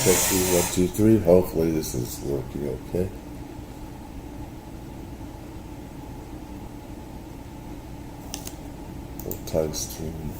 Testing 1, 2, 3. Hopefully this is working okay. Time streaming.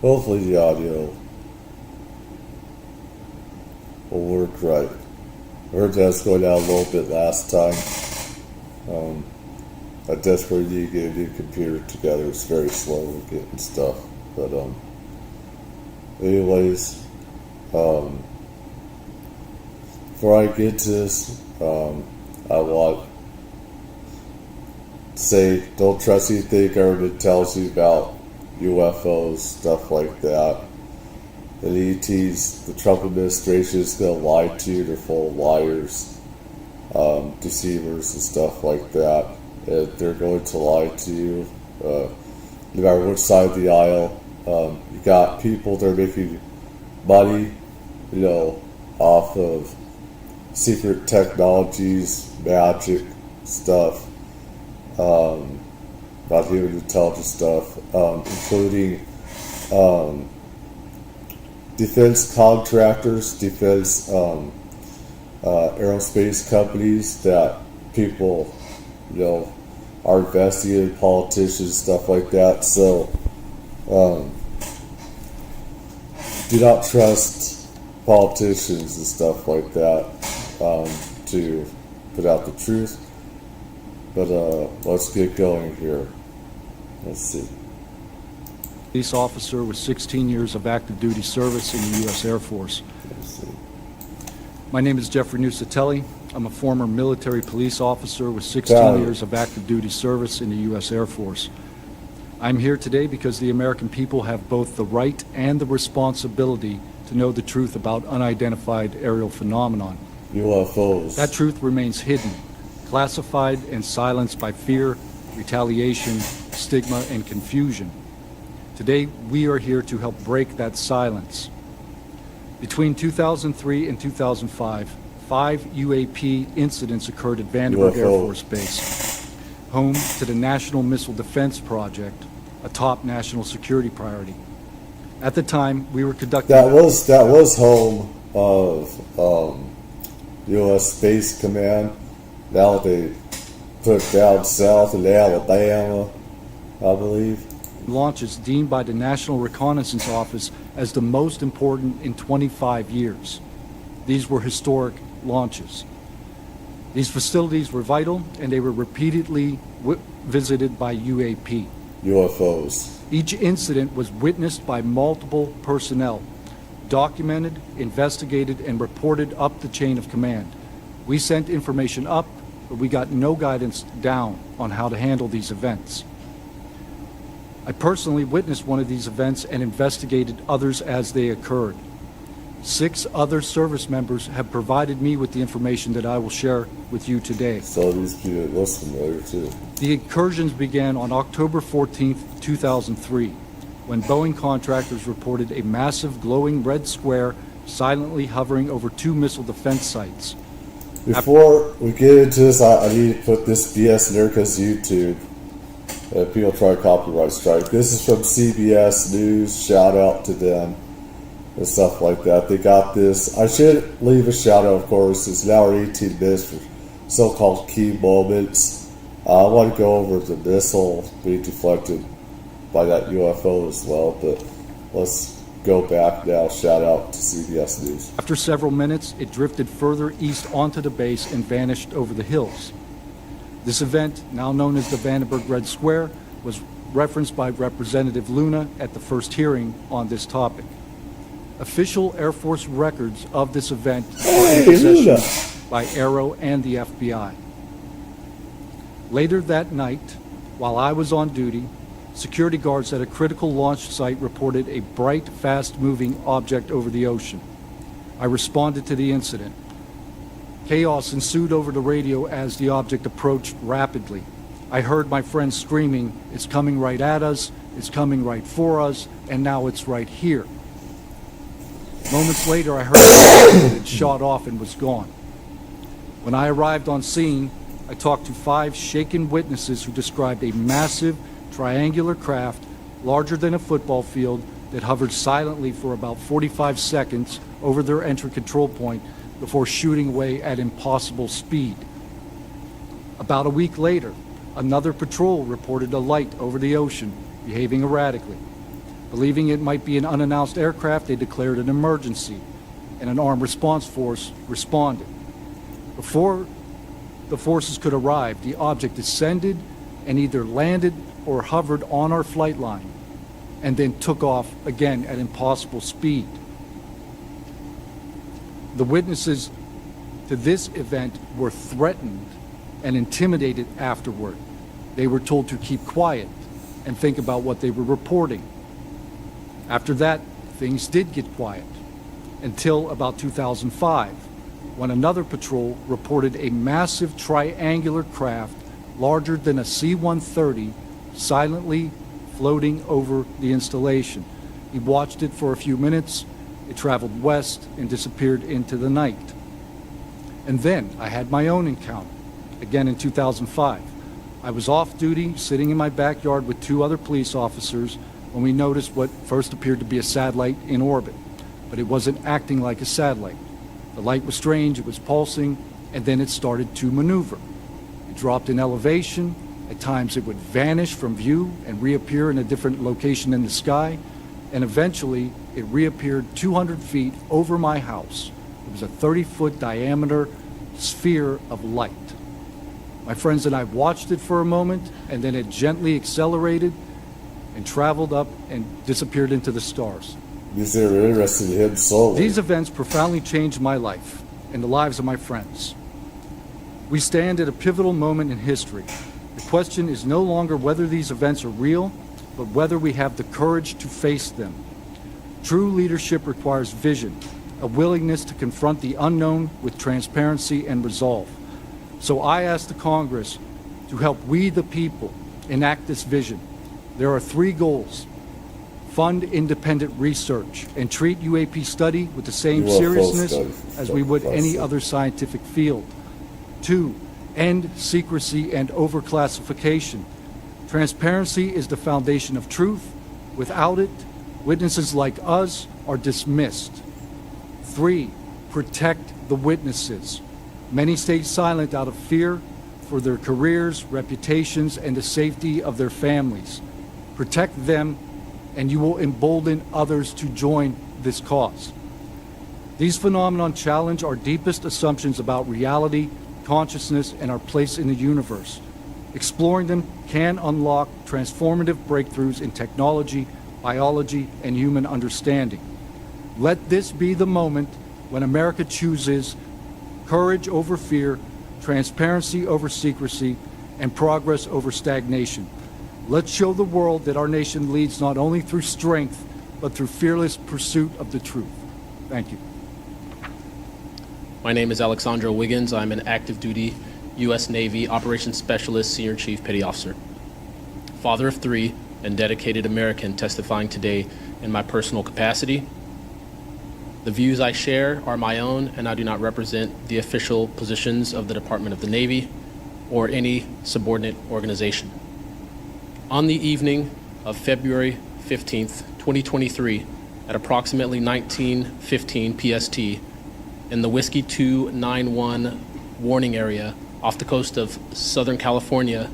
Hopefully the audio will work right. I heard that was going down a little bit last time. I desperately need to get a new computer together. It's very slow with getting stuff. But anyways, before I get to this, I want to say don't trust anything government tells you about UFOs, stuff like that. The ETs, the Trump administration is going to lie to you. They're full of liars, deceivers, and stuff like that. And they're going to lie to you, no matter which side of the aisle. You got people that are making money, off of secret technologies, magic stuff. Not human intelligence stuff, including defense contractors, defense aerospace companies that people, are investing in, politicians, stuff like that. So, do not trust politicians and stuff like that to put out the truth. But let's get going here. Let's see. Police officer with 16 years of active duty service in the U.S. Air Force. Let's see. My name is Jeffrey Nusatelli. I'm a former military police officer with 16 years of active duty service in the U.S. Air Force. I'm here today because the American people have both the right and the responsibility to know the truth about unidentified aerial phenomenon. UFOs. That truth remains hidden, classified and silenced by fear, retaliation, stigma, and confusion. Today, we are here to help break that silence. Between 2003 and 2005, 5 UAP incidents occurred at Vandenberg Air Force Base, home to the National Missile Defense Project, a top national security priority. At the time, we were conducting... That was home of U.S. Space Command. Now they put it down south in Alabama, I believe. Launches deemed by the National Reconnaissance Office as the most important in 25 years. These were historic launches. These facilities were vital, and they were repeatedly visited by UAP. UFOs. Each incident was witnessed by multiple personnel, documented, investigated, and reported up the chain of command. We sent information up, but we got no guidance down on how to handle these events. I personally witnessed one of these events and investigated others as they occurred. 6 other service members have provided me with the information that I will share with you today. So these people look familiar too. The incursions began on October 14th, 2003, when Boeing contractors reported a massive glowing red square silently hovering over 2 missile defense sites. Before we get into this, I need to put this BS in there because YouTube. People try to copyright strike. This is from CBS News. Shout out to them and stuff like that. They got this. I should leave a shout out, of course. It's an hour 18 minutes for so-called key moments. I want to go over the missile being deflected by that UFO as well, but let's go back now. Shout out to CBS News. After several minutes, it drifted further east onto the base and vanished over the hills. This event, now known as the Vandenberg Red Square, was referenced by Representative Luna at the first hearing on this topic. Official Air Force records of this event are in possession by Aero and the FBI. Later that night, while I was on duty, security guards at a critical launch site reported a bright, fast-moving object over the ocean. I responded to the incident. Chaos ensued over the radio as the object approached rapidly. I heard my friends screaming, "It's coming right at us, it's coming right for us, and now it's right here." Moments later, I heard it had shot off and was gone. When I arrived on scene, I talked to 5 shaken witnesses who described a massive triangular craft larger than a football field that hovered silently for about 45 seconds over their entry control point before shooting away at impossible speed. About a week later, another patrol reported a light over the ocean, behaving erratically. Believing it might be an unannounced aircraft, they declared an emergency, and an armed response force responded. Before the forces could arrive, the object descended and either landed or hovered on our flight line, and then took off again at impossible speed. The witnesses to this event were threatened and intimidated afterward. They were told to keep quiet and think about what they were reporting. After that, things did get quiet until about 2005, when another patrol reported a massive triangular craft larger than a C-130 silently floating over the installation. He watched it for a few minutes. It traveled west and disappeared into the night. And then I had my own encounter, again in 2005. I was off duty, sitting in my backyard with 2 other police officers when we noticed what first appeared to be a satellite in orbit, but it wasn't acting like a satellite. The light was strange, it was pulsing, and then it started to maneuver. It dropped in elevation. At times it would vanish from view and reappear in a different location in the sky, and eventually it reappeared 200 feet over my house. It was a 30-foot diameter sphere of light. My friends and I watched it for a moment, and then it gently accelerated and traveled up and disappeared into the stars. These are interested in him solely. These events profoundly changed my life and the lives of my friends. We stand at a pivotal moment in history. The question is no longer whether these events are real, but whether we have the courage to face them. True leadership requires vision, a willingness to confront the unknown with transparency and resolve. So I ask the Congress to help we the people enact this vision. There are 3 goals. Fund independent research and treat UAP study with the same UFO seriousness study. as we would any other scientific field. 2, end secrecy and overclassification. Transparency is the foundation of truth. Without it, witnesses like us are dismissed. 3, protect the witnesses. Many stay silent out of fear for their careers, reputations, and the safety of their families. Protect them, and you will embolden others to join this cause. These phenomena challenge our deepest assumptions about reality, consciousness, and our place in the universe. Exploring them can unlock transformative breakthroughs in technology, biology, and human understanding. Let this be the moment when America chooses courage over fear, transparency over secrecy, and progress over stagnation. Let's show the world that our nation leads not only through strength, but through fearless pursuit of the truth. Thank you. My name is Alexandro Wiggins. I'm an active duty U.S. Navy Operations Specialist, Senior Chief Petty Officer. Father of 3 and dedicated American testifying today in my personal capacity. The views I share are my own, and I do not represent the official positions of the Department of the Navy or any subordinate organization. On the evening of February 15th, 2023, at approximately 19:15 PST, in the Whiskey 291 warning area off the coast of Southern California,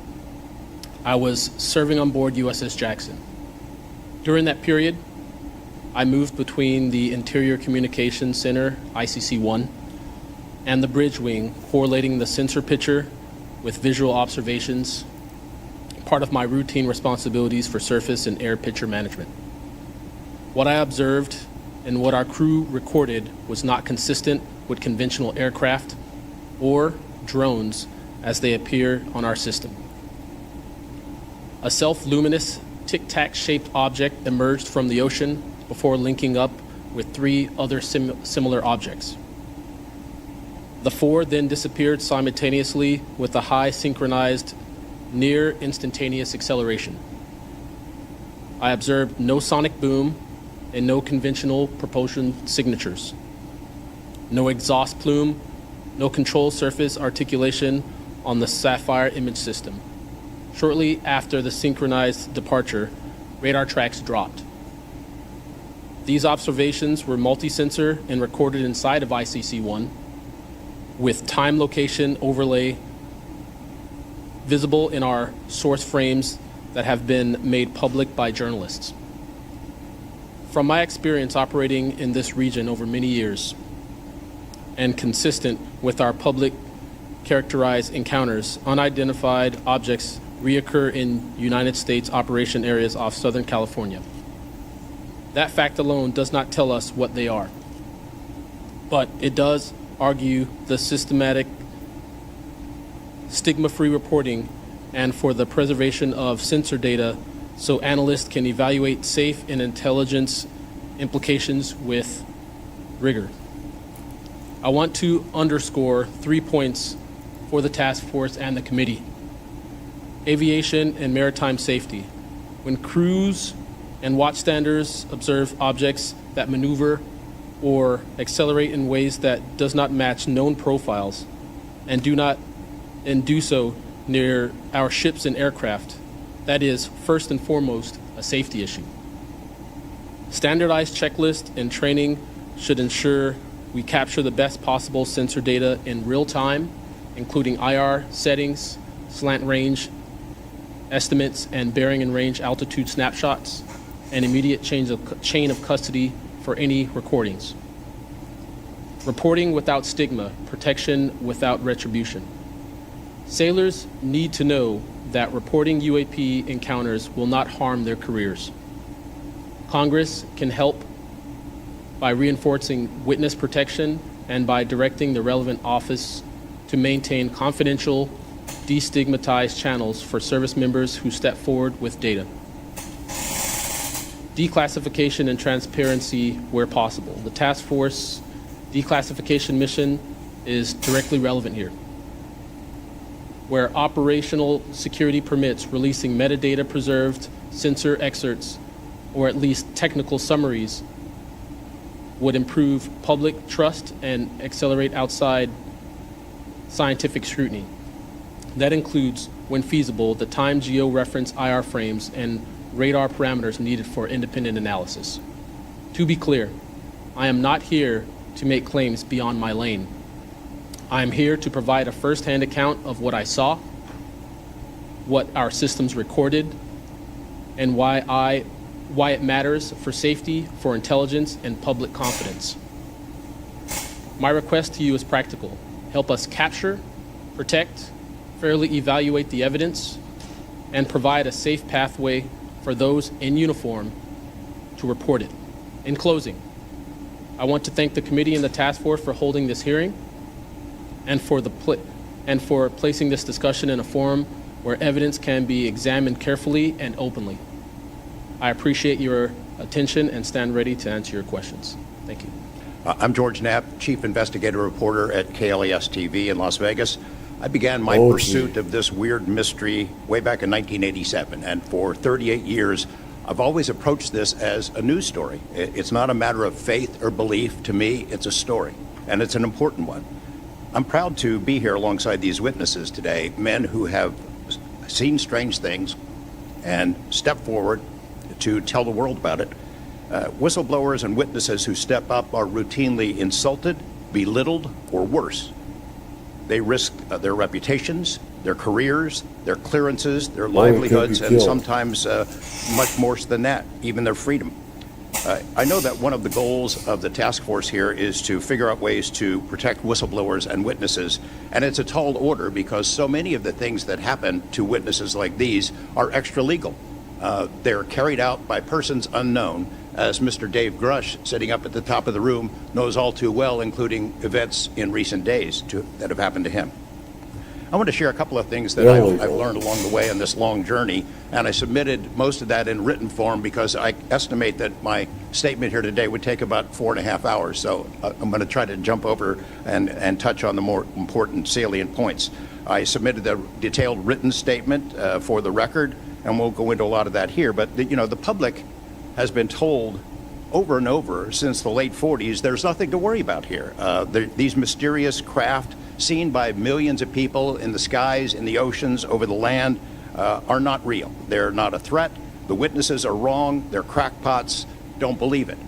I was serving on board USS Jackson. During that period, I moved between the Interior Communications Center, ICC-1, and the bridge wing, correlating the sensor picture with visual observations, part of my routine responsibilities for surface and air picture management. What I observed and what our crew recorded was not consistent with conventional aircraft or drones as they appear on our system. A self-luminous, tic-tac shaped object emerged from the ocean before linking up with 3 other similar objects. The 4 then disappeared simultaneously with a high synchronized, near instantaneous acceleration. I observed no sonic boom and no conventional propulsion signatures. No exhaust plume, no control surface articulation on the Sapphire image system. Shortly after the synchronized departure, radar tracks dropped. These observations were multi-sensor and recorded inside of ICC-1 with time location overlay visible in our source frames that have been made public by journalists. From my experience operating in this region over many years and consistent with our public characterized encounters, unidentified objects reoccur in United States operation areas off Southern California. That fact alone does not tell us what they are, but it does argue the systematic stigma-free reporting and for the preservation of sensor data so analysts can evaluate safe and intelligence implications with rigor. I want to underscore 3 points for the task force and the committee. Aviation and maritime safety. When crews and watchstanders observe objects that maneuver or accelerate in ways that does not match known profiles and do so near our ships and aircraft, that is first and foremost a safety issue. Standardized checklists and training should ensure we capture the best possible sensor data in real time, including IR settings, slant range estimates, and bearing and range altitude snapshots, and immediate chain of custody for any recordings. Reporting without stigma, protection without retribution. Sailors need to know that reporting UAP encounters will not harm their careers. Congress can help by reinforcing witness protection and by directing the relevant office to maintain confidential, destigmatized channels for service members who step forward with data. Declassification and transparency where possible. The task force declassification mission is directly relevant here. Where operational security permits releasing metadata preserved sensor excerpts or at least technical summaries would improve public trust and accelerate outside scientific scrutiny. That includes, when feasible, the time geo-reference IR frames and radar parameters needed for independent analysis. To be clear, I am not here to make claims beyond my lane. I am here to provide a first-hand account of what I saw, what our systems recorded, and why it matters for safety, for intelligence, and public confidence. My request to you is practical. Help us capture, protect, fairly evaluate the evidence, and provide a safe pathway for those in uniform to report it. In closing, I want to thank the committee and the task force for holding this hearing and for placing this discussion in a forum where evidence can be examined carefully and openly. I appreciate your attention and stand ready to answer your questions. Thank you. I'm George Knapp, Chief Investigative Reporter at KLES TV in Las Vegas. I began my pursuit of this weird mystery way back in 1987, and for 38 years, I've always approached this as a news story. It's not a matter of faith or belief. To me, it's a story, and it's an important one. I'm proud to be here alongside these witnesses today, men who have seen strange things and stepped forward to tell the world about it. Whistleblowers and witnesses who step up are routinely insulted, belittled, or worse. They risk their reputations, their careers, their clearances, their livelihoods, and sometimes much more than that, even their freedom. I know that one of the goals of the task force here is to figure out ways to protect whistleblowers and witnesses, and it's a tall order because so many of the things that happen to witnesses like these are extra legal. They're carried out by persons unknown, as Mr. Dave Grush, sitting up at the top of the room, knows all too well, including events in recent days that have happened to him. I want to share a couple of things that I've learned along the way on this long journey, and I submitted most of that in written form because I estimate that my statement here today would take about 4.5 hours. So I'm going to try to jump over and touch on the more important salient points. I submitted a detailed written statement for the record, and we'll go into a lot of that here. But the public has been told over and over since the late 40s there's nothing to worry about here. These mysterious craft seen by millions of people in the skies, in the oceans, over the land, are not real. They're not a threat. The witnesses are wrong. They're crackpots. Don't believe it.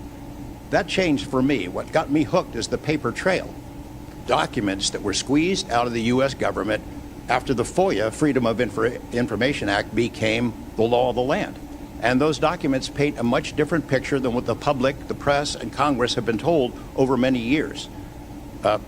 That changed for me. What got me hooked is the paper trail. Documents that were squeezed out of the U.S. government after the FOIA, Freedom of Information Act, became the law of the land. And those documents paint a much different picture than what the public, the press, and Congress have been told over many years. The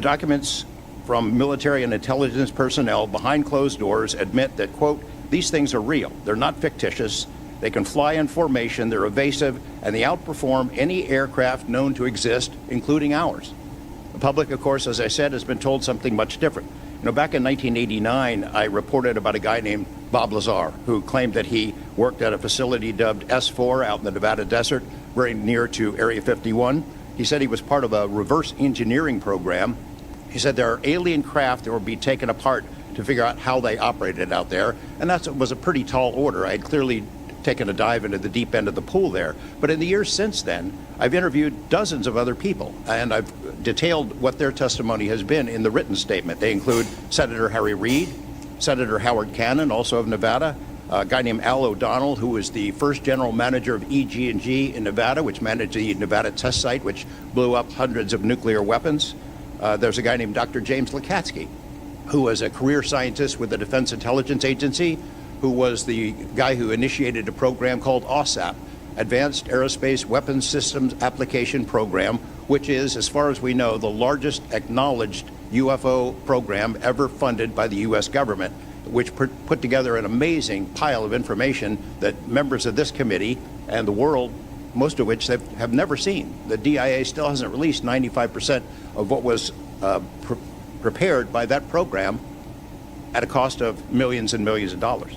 documents from military and intelligence personnel behind closed doors admit that, quote, these things are real. They're not fictitious. They can fly in formation. They're evasive, and they outperform any aircraft known to exist, including ours. The public, of course, as I said, has been told something much different. Back in 1989, I reported about a guy named Bob Lazar, who claimed that he worked at a facility dubbed S4 out in the Nevada desert, very near to Area 51. He said he was part of a reverse engineering program. He said there are alien craft that will be taken apart to figure out how they operated out there, and that was a pretty tall order. I had clearly taken a dive into the deep end of the pool there. But in the years since then, I've interviewed dozens of other people, and I've detailed what their testimony has been in the written statement. They include Senator Harry Reid, Senator Howard Cannon, also of Nevada, a guy named Al O'Donnell, who was the first general manager of EG&G in Nevada, which managed the Nevada test site, which blew up hundreds of nuclear weapons. There's a guy named Dr. James Lakatsky, who was a career scientist with the Defense Intelligence Agency, who was the guy who initiated a program called OSAP, Advanced Aerospace Weapons Systems Application Program, which is, as far as we know, the largest acknowledged UFO program ever funded by the U.S. government, which put together an amazing pile of information that members of this committee and the world, most of which have never seen. The DIA still hasn't released 95% of what was prepared by that program at a cost of millions and millions of dollars.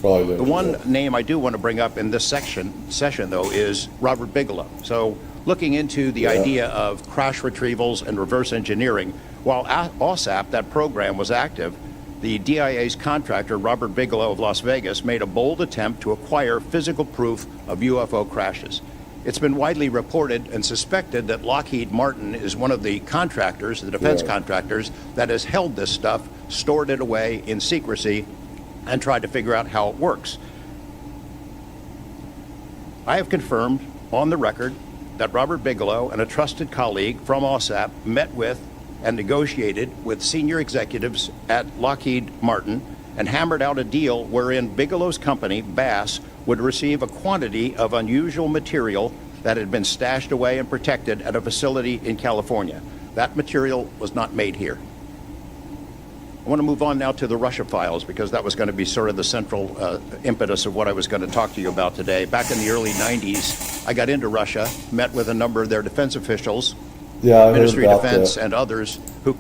The one name I do want to bring up in this session, though, is Robert Bigelow. So looking into the idea of crash retrievals and reverse engineering, while OSAP, that program, was active, the DIA's contractor, Robert Bigelow of Las Vegas, made a bold attempt to acquire physical proof of UFO crashes. It's been widely reported and suspected that Lockheed Martin is one of the contractors, the defense contractors, that has held this stuff, stored it away in secrecy, and tried to figure out how it works. I have confirmed on the record that Robert Bigelow and a trusted colleague from OSAP met with and negotiated with senior executives at Lockheed Martin and hammered out a deal wherein Bigelow's company, Bass, would receive a quantity of unusual material that had been stashed away and protected at a facility in California. That material was not made here. I want to move on now to the Russia files, because that was going to be sort of the central impetus of what I was going to talk to you about today. Back in the early 90s, I got into Russia, met with a number of their defense officials, Ministry of Defense and others who...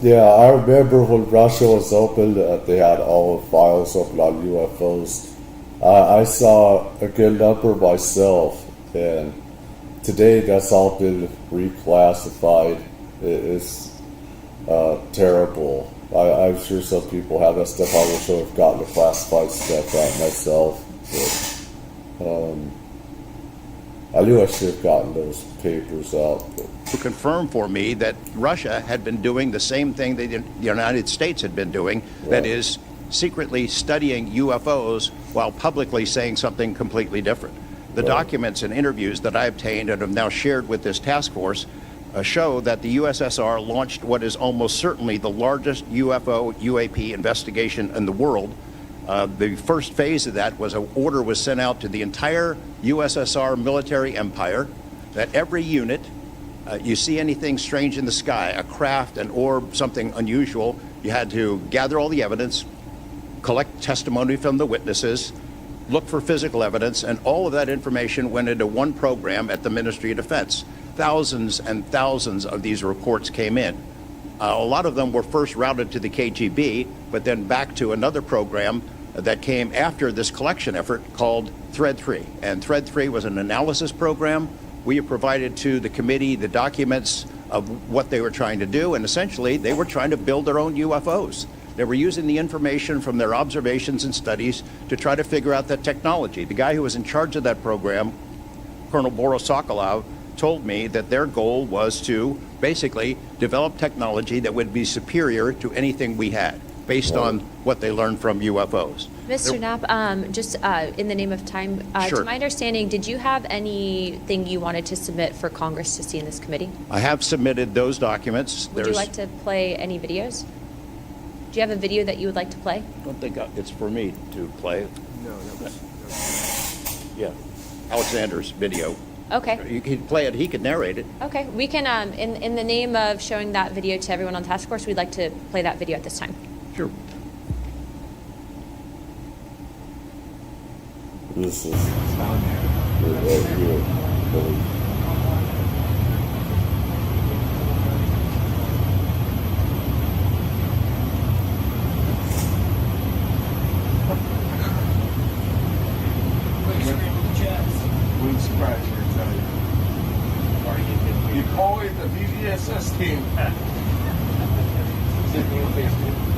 Yeah, I remember when Russia was open, they had all the files open on UFOs. I saw a good number myself, and today that's all been reclassified. It's terrible. I'm sure some people have that stuff. I wish I would have gotten the classified stuff out myself. But, I knew I should have gotten those papers out. To confirm for me that Russia had been doing the same thing that the United States had been doing, that is, secretly studying UFOs while publicly saying something completely different. The documents and interviews that I obtained and have now shared with this task force show that the USSR launched what is almost certainly the largest UFO UAP investigation in the world. The first phase of that was an order was sent out to the entire USSR military empire that every unit, you see anything strange in the sky, a craft, an orb, something unusual, you had to gather all the evidence, collect testimony from the witnesses, look for physical evidence, and all of that information went into one program at the Ministry of Defense. Thousands and thousands of these reports came in. A lot of them were first routed to the KGB, but then back to another program that came after this collection effort called Thread 3. And Thread 3 was an analysis program. We have provided to the committee the documents of what they were trying to do, and essentially they were trying to build their own UFOs. They were using the information from their observations and studies to try to figure out that technology. The guy who was in charge of that program, Colonel Boris Sokolov, told me that their goal was to basically develop technology that would be superior to anything we had, based on what they learned from UFOs. Mr. Knapp, just in the name of time, Sure. to my understanding, did you have anything you wanted to submit for Congress to see in this committee? I have submitted those documents. Would you like to play any videos? Do you have a video that you would like to play? I don't think it's for me to play. No, that was Yeah, Alexander's video. Okay. You could play it, he could narrate it. Okay. We can, in the name of showing that video to everyone on task force, we'd like to play that video at this time. Sure. This is right here. Really. Wouldn't surprise you, I tell you. You call it the VVSS team.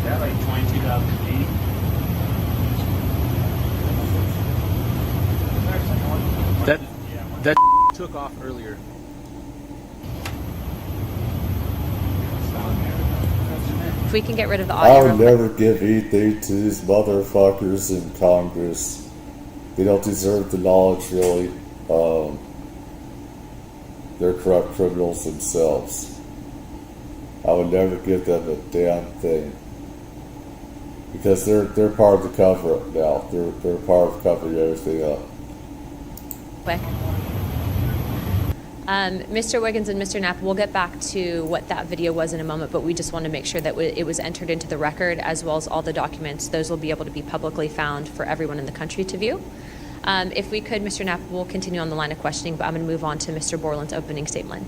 Yeah, like 22,000 feet. That took off earlier. If we can get rid of the I audio. would real quick. never give anything to these motherfuckers in Congress. They don't deserve the knowledge, really. They're corrupt criminals themselves. I would never give them a damn thing. Because they're part of the cover-up now. They're part of covering everything up. Quick. Mr. Wiggins and Mr. Knapp, we'll get back to what that video was in a moment, but we just want to make sure that it was entered into the record, as well as all the documents. Those will be able to be publicly found for everyone in the country to view. If we could, Mr. Knapp, we'll continue on the line of questioning, but I'm going to move on to Mr. Borland's opening statement.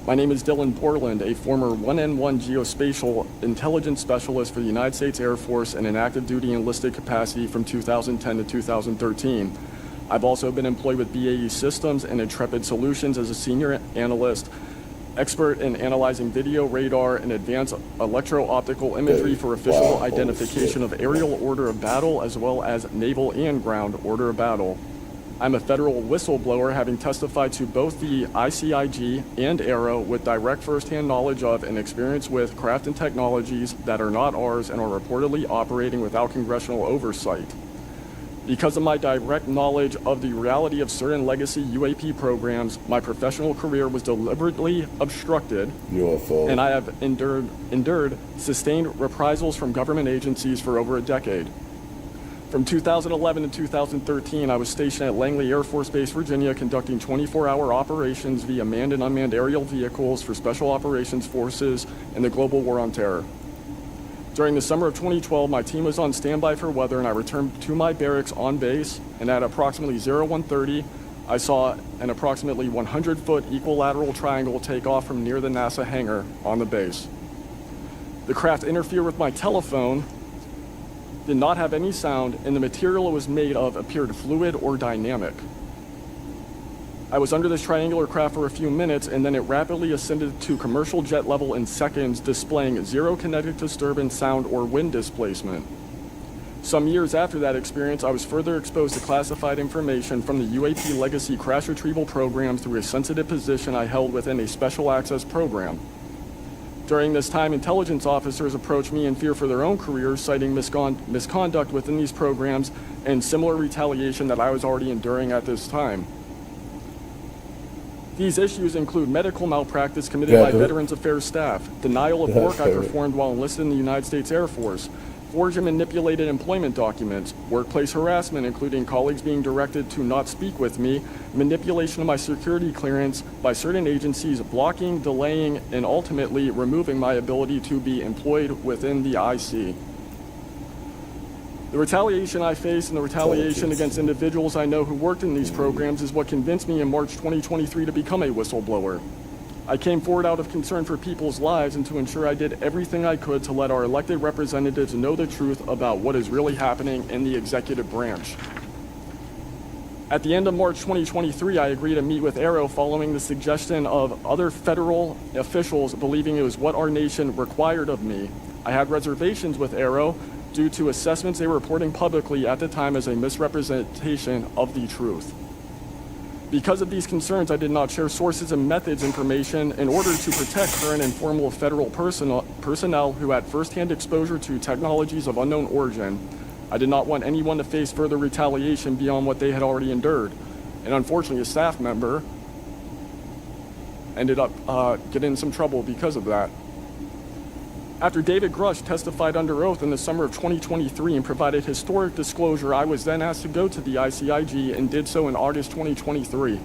My name is Dylan Borland, a former 1N1 geospatial intelligence specialist for the United States Air Force in an active duty enlisted capacity from 2010 to 2013. I've also been employed with BAE Systems and Intrepid Solutions as a senior analyst, expert in analyzing video, radar, and advanced electro-optical imagery for official identification of aerial order of battle as well as naval and ground order of battle. I'm a federal whistleblower, having testified to both the ICIG and ARROW with direct firsthand knowledge of and experience with craft and technologies that are not ours and are reportedly operating without congressional oversight. Because of my direct knowledge of the reality of certain legacy UAP programs, my professional career was deliberately obstructed, UFO. and I have endured sustained reprisals from government agencies for over a decade. From 2011 to 2013, I was stationed at Langley Air Force Base, Virginia, conducting 24-hour operations via manned and unmanned aerial vehicles for Special Operations Forces in the global war on terror. During the summer of 2012, my team was on standby for weather, and I returned to my barracks on base, and at approximately 0130, I saw an approximately 100-foot equilateral triangle take off from near the NASA hangar on the base. The craft interfered with my telephone, did not have any sound, and the material it was made of appeared fluid or dynamic. I was under this triangular craft for a few minutes, and then it rapidly ascended to commercial jet level in seconds, displaying zero kinetic disturbance, sound, or wind displacement. Some years after that experience, I was further exposed to classified information from the UAP legacy crash retrieval program through a sensitive position I held within a special access program. During this time, intelligence officers approached me in fear for their own careers, citing misconduct within these programs and similar retaliation that I was already enduring at this time. These issues include medical malpractice committed by Veterans Affairs staff, denial of work I performed while enlisted in the United States Air Force, forged and manipulated employment documents, workplace harassment, including colleagues being directed to not speak with me, manipulation of my security clearance by certain agencies, blocking, delaying, and ultimately removing my ability to be employed within the IC. The retaliation I face and the retaliation against individuals I know who worked in these programs is what convinced me in March 2023 to become a whistleblower. I came forward out of concern for people's lives and to ensure I did everything I could to let our elected representatives know the truth about what is really happening in the executive branch. At the end of March 2023, I agreed to meet with AARO following the suggestion of other federal officials believing it was what our nation required of me. I had reservations with AARO due to assessments they were reporting publicly at the time as a misrepresentation of the truth. Because of these concerns, I did not share sources and methods information in order to protect current and former federal personnel who had firsthand exposure to technologies of unknown origin. I did not want anyone to face further retaliation beyond what they had already endured. And unfortunately, a staff member ended up getting in some trouble because of that. After David Grush testified under oath in the summer of 2023 and provided historic disclosure, I was then asked to go to the ICIG and did so in August 2023.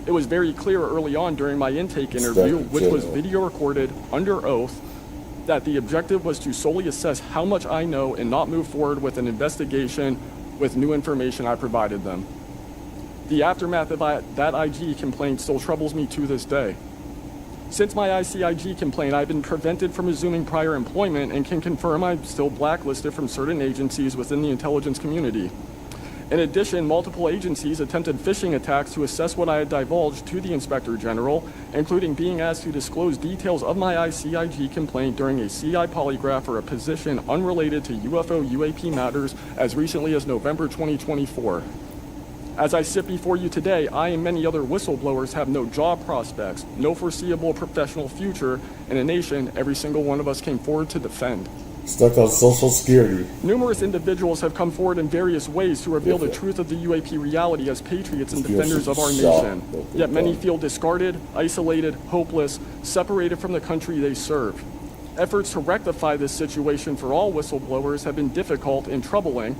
It was very clear early on during my intake interview, which was video recorded under oath, that the objective was to solely assess how much I know and not move forward with an investigation with new information I provided them. The aftermath of that IG complaint still troubles me to this day. Since my ICIG complaint, I've been prevented from resuming prior employment and can confirm I'm still blacklisted from certain agencies within the intelligence community. In addition, multiple agencies attempted phishing attacks to assess what I had divulged to the Inspector General, including being asked to disclose details of my ICIG complaint during a CI polygraph for a position unrelated to UFO UAP matters as recently as November 2024. As I sit before you today, I and many other whistleblowers have no job prospects, no foreseeable professional future in a nation every single one of us came forward to defend. Stuck on Social Security. Numerous individuals have come forward in various ways to reveal the truth of the UAP reality as patriots and defenders of our nation. Yet many feel discarded, isolated, hopeless, separated from the country they serve. Efforts to rectify this situation for all whistleblowers have been difficult and troubling.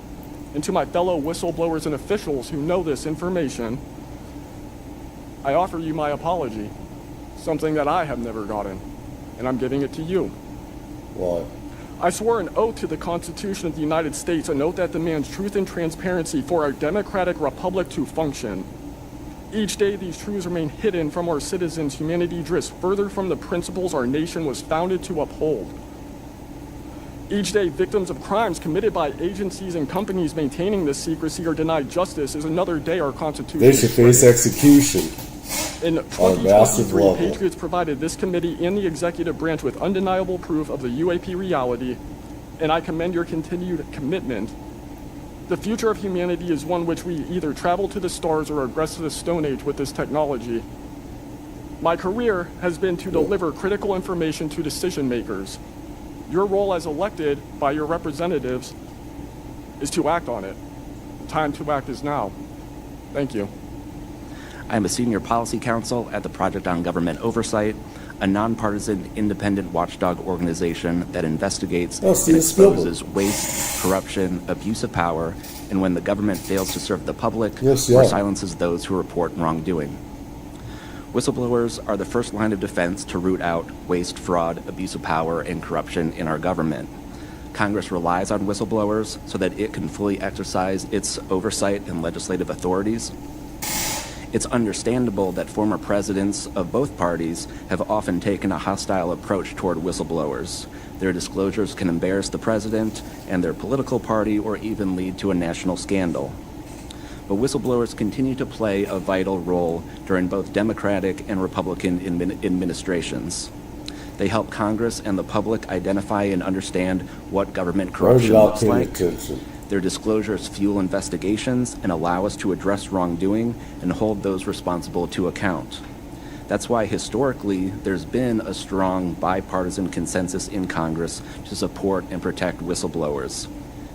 And to my fellow whistleblowers and officials who know this information, I offer you my apology, something that I have never gotten, and I'm giving it to you. What? I swore an oath to the Constitution of the United States, an oath that demands truth and transparency for our democratic republic to function. Each day these truths remain hidden from our citizens, humanity drifts further from the principles our nation was founded to uphold. Each day, victims of crimes committed by agencies and companies maintaining this secrecy are denied justice is another day our Constitution They should face execution. In 2023, Patriots provided this committee and the executive branch with undeniable proof of the UAP reality, and I commend your continued commitment. The future of humanity is one which we either travel to the stars or regress to the Stone Age with this technology. My career has been to deliver critical information to decision makers. Your role as elected by your representatives is to act on it. The time to act is now. Thank you. I am a senior policy counsel at the Project on Government Oversight, a nonpartisan independent watchdog organization that investigates and exposes waste, corruption, abuse of power, and when the government fails to serve the public or silences those who report wrongdoing. Whistleblowers are the first line of defense to root out waste, fraud, abuse of power, and corruption in our government. Congress relies on whistleblowers so that it can fully exercise its oversight and legislative authorities. It's understandable that former presidents of both parties have often taken a hostile approach toward whistleblowers. Their disclosures can embarrass the president and their political party or even lead to a national scandal. But whistleblowers continue to play a vital role during both Democratic and Republican administrations. They help Congress and the public identify and understand what government corruption looks like. Their disclosures fuel investigations and allow us to address wrongdoing and hold those responsible to account. That's why historically there's been a strong bipartisan consensus in Congress to support and protect whistleblowers.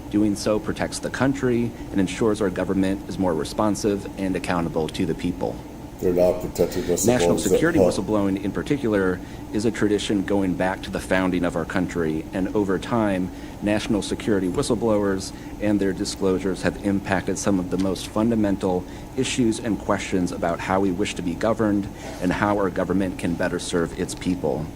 Doing so protects the country and ensures our government is more responsive and accountable to the people. They're not protecting whistleblowers. National security whistleblowing in particular is a tradition going back to the founding of our country, and over time, national security whistleblowers and their disclosures have impacted some of the most fundamental issues and questions about how we wish to be governed and how our government can better serve its people.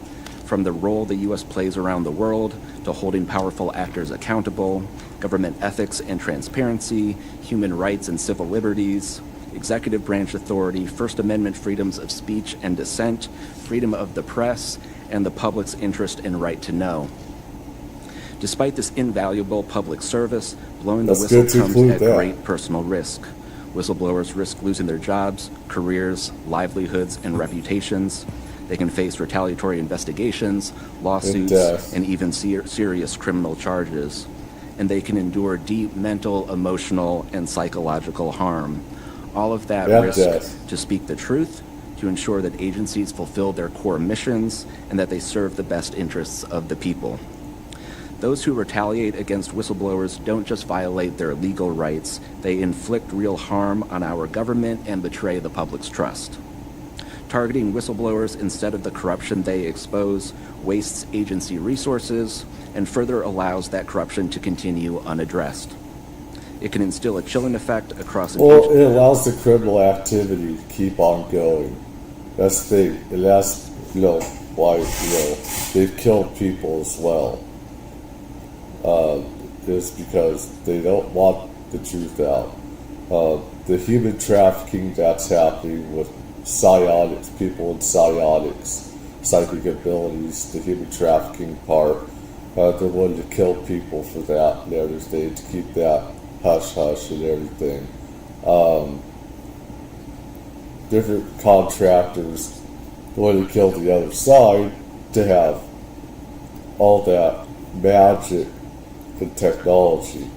from the role the U.S. plays around the world to holding powerful actors accountable, government ethics and transparency, human rights and civil liberties, executive branch authority, First Amendment freedoms of speech and dissent, freedom of the press, and the public's interest and right to know. Despite this invaluable public service, blowing the whistle comes at great personal risk. Whistleblowers risk losing their jobs, careers, livelihoods, and reputations. They can face retaliatory investigations, lawsuits, and even serious criminal charges. And they can endure deep mental, emotional, and psychological harm. All of that risk to speak the truth, to ensure that agencies fulfill their core missions, and that they serve the best interests of the people. Those who retaliate against whistleblowers don't just violate their legal rights, they inflict real harm on our government and betray the public's trust. Targeting whistleblowers instead of the corruption they expose wastes agency resources and further allows that corruption to continue unaddressed. It can instill a chilling effect across an Well, it allows the criminal activity to keep on going. That's the thing. And that's, why, they've killed people as well. Is because they don't want the truth out. The human trafficking that's happening with psionics, people with psionics, psychic abilities, the human trafficking part, they're willing to kill people for that and everything, to keep that hush-hush and everything. Different contractors willing to kill the other side to have all that magic and technology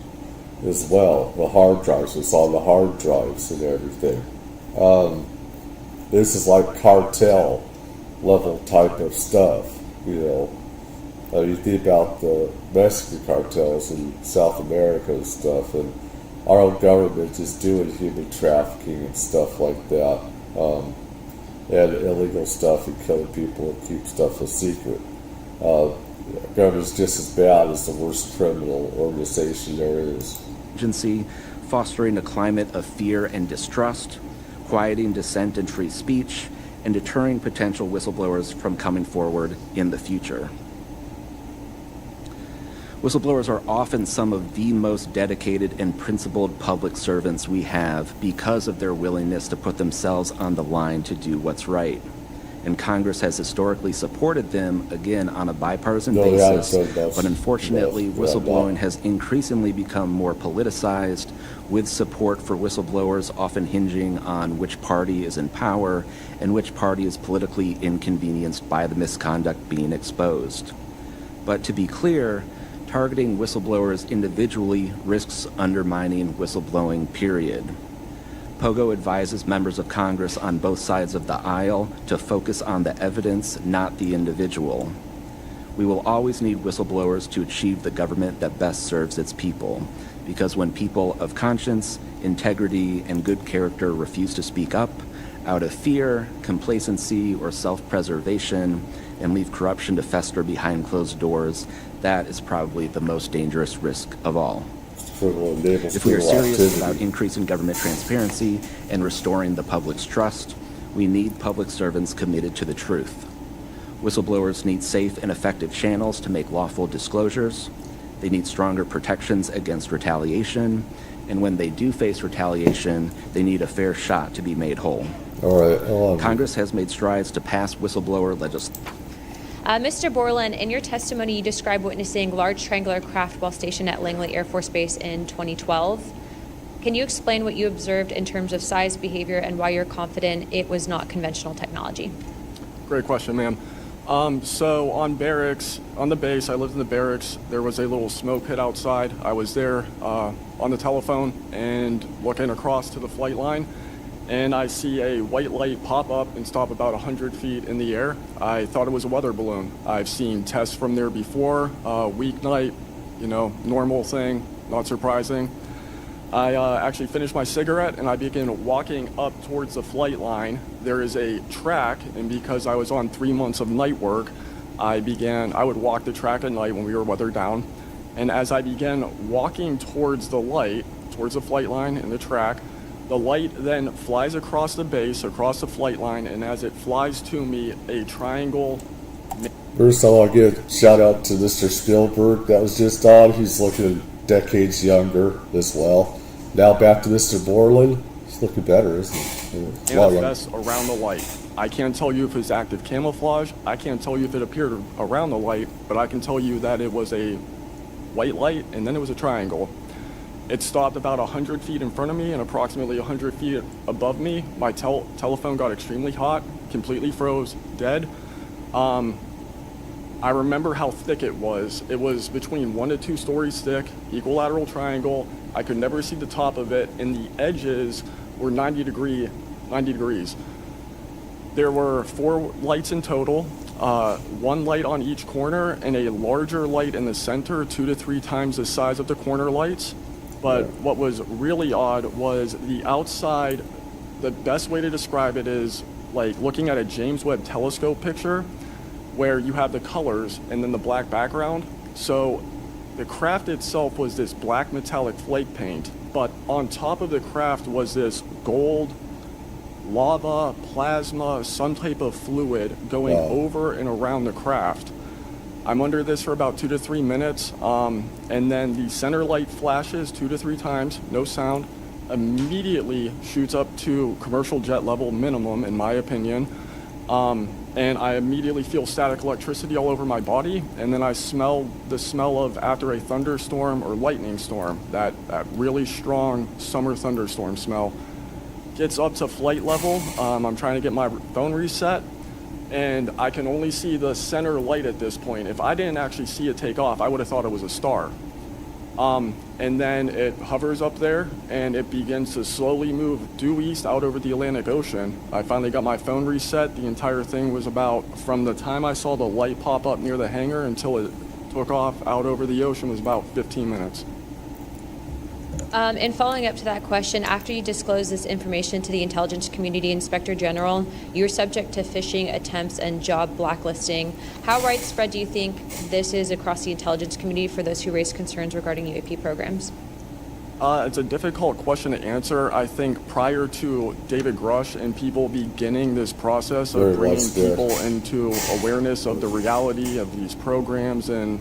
as well. The hard drives, it's on the hard drives and everything. This is like cartel level type of stuff, you think about the Mexican cartels in South America and stuff, and our own government is doing human trafficking and stuff like that, and illegal stuff and killing people and keep stuff a secret. Government's just as bad as the worst criminal organization there is. Agency, fostering a climate of fear and distrust, quieting dissent and free speech, and deterring potential whistleblowers from coming forward in the future. Whistleblowers are often some of the most dedicated and principled public servants we have because of their willingness to put themselves on the line to do what's right. And Congress has historically supported them, again, on a bipartisan basis, but unfortunately, whistleblowing has increasingly become more politicized, with support for whistleblowers often hinging on which party is in power and which party is politically inconvenienced by the misconduct being exposed. But to be clear, targeting whistleblowers individually risks undermining whistleblowing, period. Pogo advises members of Congress on both sides of the aisle to focus on the evidence, not the individual. We will always need whistleblowers to achieve the government that best serves its people, because when people of conscience, integrity, and good character refuse to speak up, out of fear, complacency, or self-preservation, and leave corruption to fester behind closed doors, that is probably the most dangerous risk of all. If we are serious about increasing government transparency and restoring the public's trust, we need public servants committed to the truth. Whistleblowers need safe and effective channels to make lawful disclosures. They need stronger protections against retaliation. And when they do face retaliation, they need a fair shot to be made whole. All right. Congress has made strides to pass whistleblower legislation. Mr. Borland, in your testimony, you described witnessing large triangular craft while stationed at Langley Air Force Base in 2012. Can you explain what you observed in terms of size, behavior, and why you're confident it was not conventional technology? Great question, ma'am. So on the base, I lived in the barracks. There was a little smoke pit outside. I was there on the telephone and looking across to the flight line, and I see a white light pop up and stop about 100 feet in the air. I thought it was a weather balloon. I've seen tests from there before, weeknight, normal thing, not surprising. I actually finished my cigarette and I began walking up towards the flight line. There is a track, and because I was on 3 months of night work, I would walk the track at night when we were weathered down. And as I began walking towards the light, towards the flight line and the track, the light then flies across the base, across the flight line, and as it flies to me, a triangle First, I want to give a shout out to Mr. Spielberg that was just on. He's looking decades younger as well. Now back to Mr. Borland. He's looking better, isn't he? And a vest around the light. I can't tell you if it's active camouflage. I can't tell you if it appeared around the light, but I can tell you that it was a white light and then it was a triangle. It stopped about 100 feet in front of me and approximately 100 feet above me. My telephone got extremely hot, completely froze, dead. I remember how thick it was. It was between 1 to 2 stories thick, equilateral triangle. I could never see the top of it, and the edges were 90 degrees. There were 4 lights in total, 1 light on each corner and a larger light in the center, 2 to 3 times the size of the corner lights. But what was really odd was the outside. The best way to describe it is like looking at a James Webb telescope picture where you have the colors and then the black background. So the craft itself was this black metallic flake paint, but on top of the craft was this gold, lava, plasma, some type of fluid going over and around the craft. I'm under this for about 2 to 3 minutes, and then the center light flashes 2 to 3 times, no sound, immediately shoots up to commercial jet level minimum, in my opinion. And I immediately feel static electricity all over my body, and then I smell the smell of after a thunderstorm or lightning storm, that really strong summer thunderstorm smell. Gets up to flight level. I'm trying to get my phone reset, and I can only see the center light at this point. If I didn't actually see it take off, I would have thought it was a star. And then it hovers up there and it begins to slowly move due east out over the Atlantic Ocean. I finally got my phone reset. The entire thing was about, from the time I saw the light pop up near the hangar until it took off out over the ocean, was about 15 minutes. And following up to that question, after you disclose this information to the intelligence community, Inspector General, you're subject to phishing attempts and job blacklisting. How widespread do you think this is across the intelligence community for those who raise concerns regarding UAP programs? It's a difficult question to answer. I think prior to David Grush and people beginning this process of bringing people into awareness of the reality of these programs and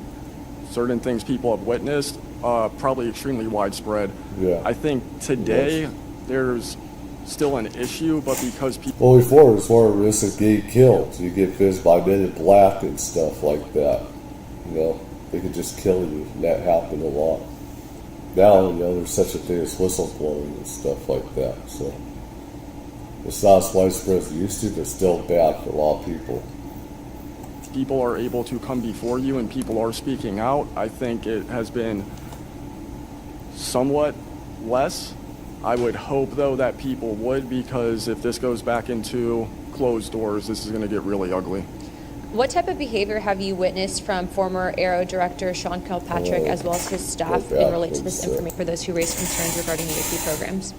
certain things people have witnessed, probably extremely widespread. Yeah. I think today there's still an issue, but because people... Well, before it was more risk of getting killed. You get fizzed by Men in Black and stuff like that. You know, they could just kill you, and that happened a lot. Now, you know, there's such a thing as whistleblowing and stuff like that. So it's not as widespread as it used to, but still bad for a lot of people. People are able to come before you and people are speaking out. I think it has been somewhat less. I would hope, though, that people would, because if this goes back into closed doors, this is going to get really ugly. What type of behavior have you witnessed from former Aero Director Sean Kilpatrick as well as his staff in relate to this information for those who raise concerns regarding UAP programs?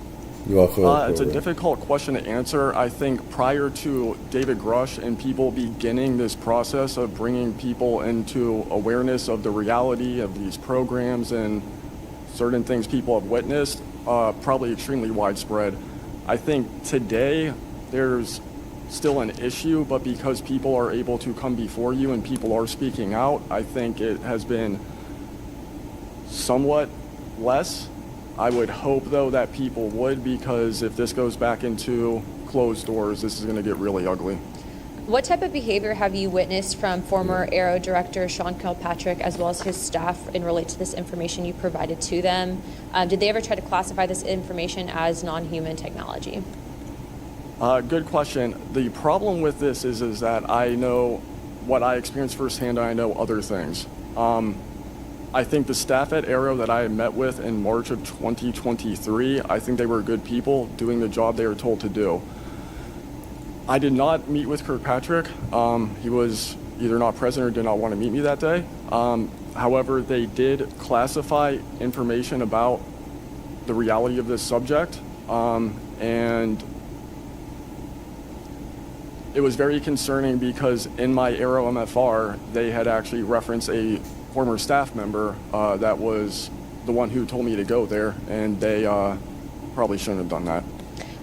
It's a difficult question to answer. I think prior to David Grush and people beginning this process of bringing people into awareness of the reality of these programs and certain things people have witnessed, probably extremely widespread. I think today there's still an issue, but because people are able to come before you and people are speaking out, I think it has been somewhat less. I would hope, though, that people would, because if this goes back into closed doors, this is going to get really ugly. What type of behavior have you witnessed from former Aero Director Sean Kilpatrick as well as his staff in relate to this information you provided to them? Did they ever try to classify this information as non-human technology? Good question. The problem with this is that I know what I experienced firsthand, and I know other things. I think the staff at Aero that I met with in March of 2023, I think they were good people doing the job they were told to do. I did not meet with Kirkpatrick. He was either not present or did not want to meet me that day. However, they did classify information about the reality of this subject, and it was very concerning because in my Aero MFR, they had actually referenced a former staff member that was the one who told me to go there, and they probably shouldn't have done that.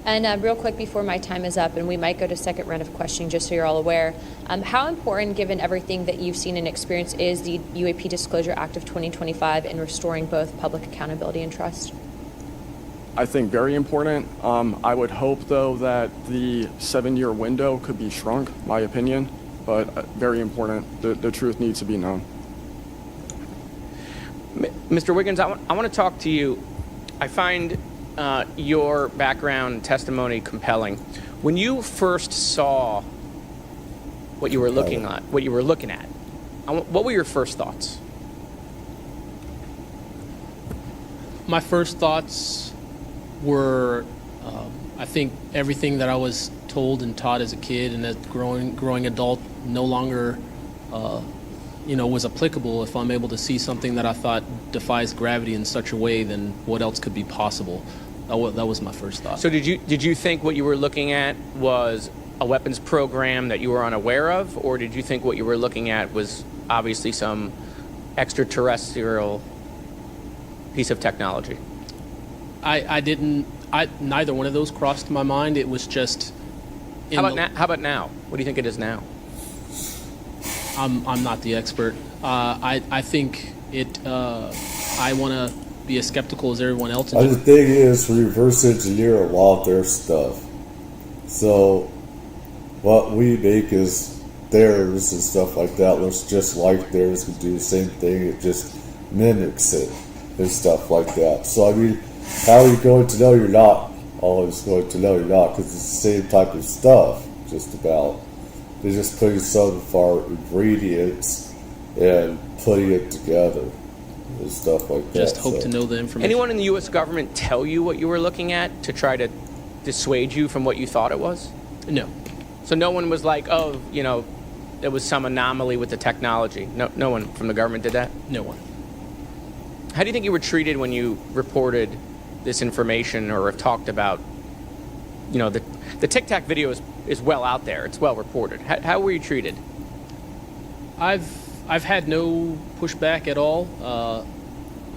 And real quick before my time is up, and we might go to second round of questioning just so you're all aware, how important, given everything that you've seen and experienced, is the UAP Disclosure Act of 2025 in restoring both public accountability and trust? I think very important. I would hope, though, that the 7-year window could be shrunk, my opinion, but very important. The truth needs to be known. Mr. Weygandt, I want to talk to you. I find your background and testimony compelling. When you first saw what you were looking at, what were your first thoughts? My first thoughts were, I think everything that I was told and taught as a kid and as growing adult no longer, was applicable. If I'm able to see something that I thought defies gravity in such a way, then what else could be possible? That was my first thought. So did you think what you were looking at was a weapons program that you were unaware of, or did you think what you were looking at was obviously some extraterrestrial piece of technology? Neither one of those crossed my mind. It was just. How about now? What do you think it is now? I'm not the expert. I think it. I want to be as skeptical as everyone else. The thing is, we reverse engineer a lot of their stuff. So what we make is theirs and stuff like that. Looks just like theirs. We do the same thing. It just mimics it and stuff like that. So I mean, how are you going to know you're not always going to know you're not? Because it's the same type of stuff, just about. They're just putting some of our ingredients and putting it together and stuff like that. Just hope to know the information. Anyone in the U.S. government tell you what you were looking at to try to dissuade you from what you thought it was? No. So no one was like, oh, there was some anomaly with the technology. No one from the government did that? No one. How do you think you were treated when you reported this information or have talked about, the Tic Tac video is well out there. It's well reported. How were you treated? I've had no pushback at all.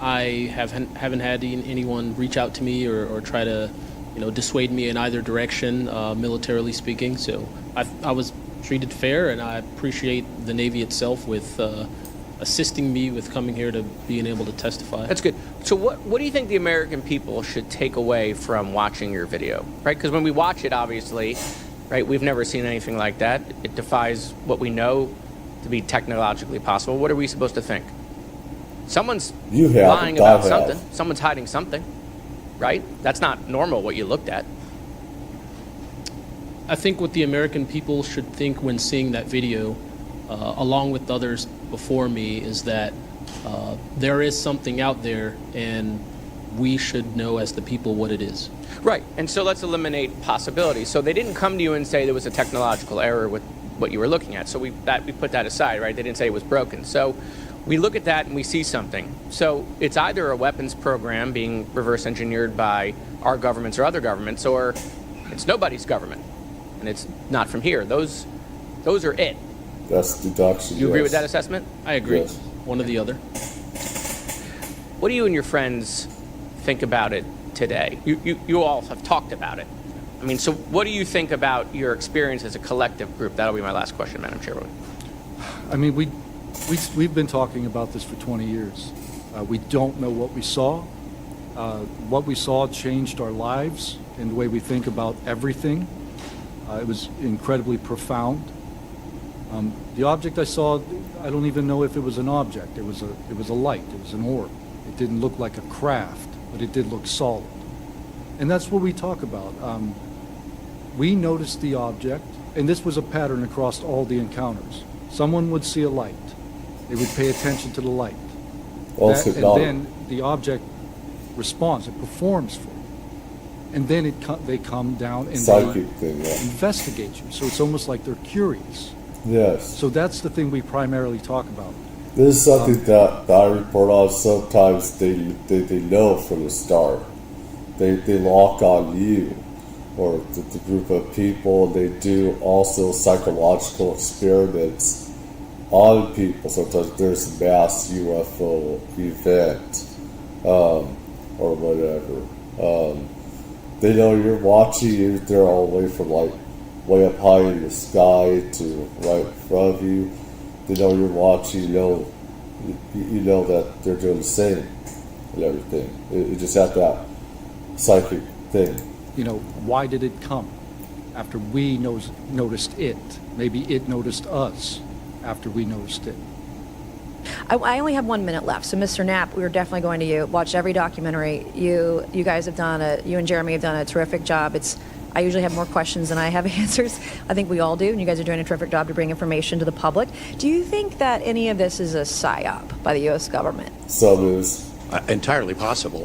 I haven't had anyone reach out to me or try to, dissuade me in either direction, militarily speaking. So I was treated fair, and I appreciate the Navy itself with assisting me with coming here to being able to testify. That's good. So what do you think the American people should take away from watching your video, right? Because when we watch it, obviously, right, we've never seen anything like that. It defies what we know to be technologically possible. What are we supposed to think? Someone's lying about something. Someone's hiding something, right? That's not normal what you looked at. I think what the American people should think when seeing that video, along with others before me, is that there is something out there, and we should know as the people what it is. Right, and so let's eliminate possibilities. So they didn't come to you and say there was a technological error with what you were looking at. So we put that aside, right? They didn't say it was broken. So we look at that and we see something. So it's either a weapons program being reverse engineered by our governments or other governments, or it's nobody's government, and it's not from here. Those are it. That's deduction. Do you agree with that assessment? I agree. Yes. One or the other. What do you and your friends think about it today? You all have talked about it. I mean, so what do you think about your experience as a collective group? That'll be my last question, Madam Chairwoman. I mean, we've been talking about this for 20 years. We don't know what we saw. What we saw changed our lives and the way we think about everything. It was incredibly profound. The object I saw, I don't even know if it was an object. It was a light. It was an orb. It didn't look like a craft, but it did look solid. And that's what we talk about. We noticed the object, and this was a pattern across all the encounters. Someone would see a light. They would pay attention to the light. And then the object responds. It performs for you. And then they come down and they investigate you. So it's almost like they're curious. Yes. So that's the thing we primarily talk about. This is something that I report on. Sometimes they know from the start. They lock on you or the group of people. They do also psychological experiments on people. Sometimes there's a mass UFO event or whatever. They know you're watching you. They're all the way from like way up high in the sky to right in front of you. They know you're watching. You know that they're doing the same and everything. You just have that psychic thing. You know, why did it come after we noticed it? Maybe it noticed us after we noticed it. I only have 1 minute left, so Mr. Knapp, we are definitely going to watch every documentary. You guys have you and Jeremy have done a terrific job. I usually have more questions than I have answers. I think we all do, and you guys are doing a terrific job to bring information to the public. Do you think that any of this is a psyop by the U.S. government? Some is. Entirely possible.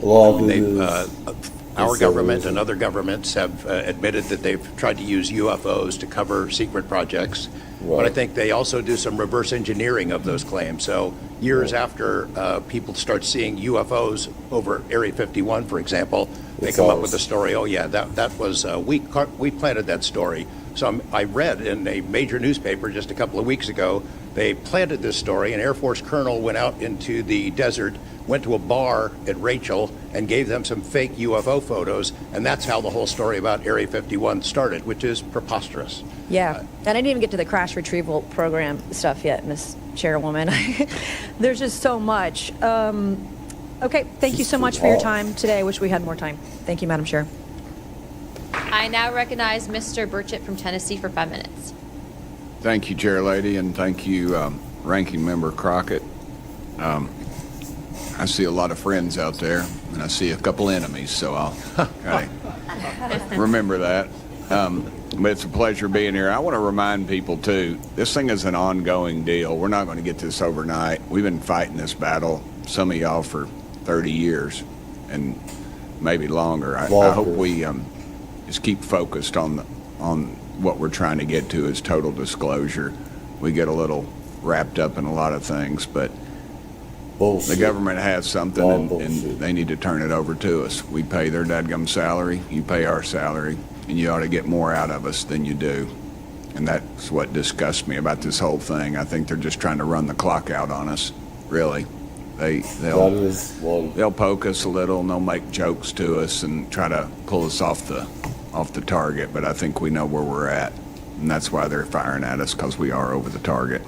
Our government and other governments have admitted that they've tried to use UFOs to cover secret projects. Right. But I think they also do some reverse engineering of those claims. So years after people start seeing UFOs over Area 51, for example, they come up with the story, oh yeah, that was, we planted that story. So I read in a major newspaper just a couple of weeks ago, they planted this story. An Air Force colonel went out into the desert, went to a bar at Rachel, and gave them some fake UFO photos, and that's how the whole story about Area 51 started, which is preposterous. Yeah, and I didn't even get to the crash retrieval program stuff yet, Miss Chairwoman. There's just so much. Okay, thank you so much for your time today. I wish we had more time. Thank you, Madam Chair. I now recognize Mr. Burchett from Tennessee for 5 minutes. Thank you, Chair Lady, and thank you, Ranking Member Crockett. I see a lot of friends out there, and I see a couple enemies, so I'll remember that. But it's a pleasure being here. I want to remind people, too, this thing is an ongoing deal. We're not going to get this overnight. We've been fighting this battle, some of y'all, for 30 years, and maybe longer. I hope we just keep focused on what we're trying to get to is total disclosure. We get a little wrapped up in a lot of things, but bullshit. The government has something, and they need to turn it over to us. We pay their dadgum salary, you pay our salary, and you ought to get more out of us than you do. And that's what disgusts me about this whole thing. I think they're just trying to run the clock out on us, really. They'll poke us a little, and they'll make jokes to us and try to pull us off the target, but I think we know where we're at, and that's why they're firing at us, because we are over the target.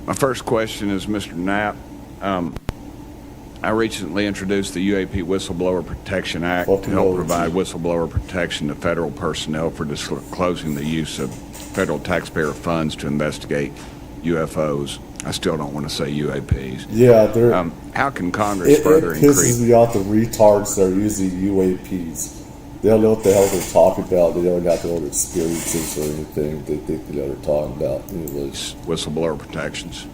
My first question is, Mr. Knapp, I recently introduced the UAP Whistleblower Protection Act to help provide whistleblower protection to federal personnel for disclosing the use of federal taxpayer funds to investigate UFOs. I still don't want to say UAPs. Yeah, how can Congress further increase? It pisses me off the retards that are using UAPs. They don't know what the hell they're talking about. They don't have their own experiences or anything. They think they know what they're talking about. Anyways. Whistleblower protections.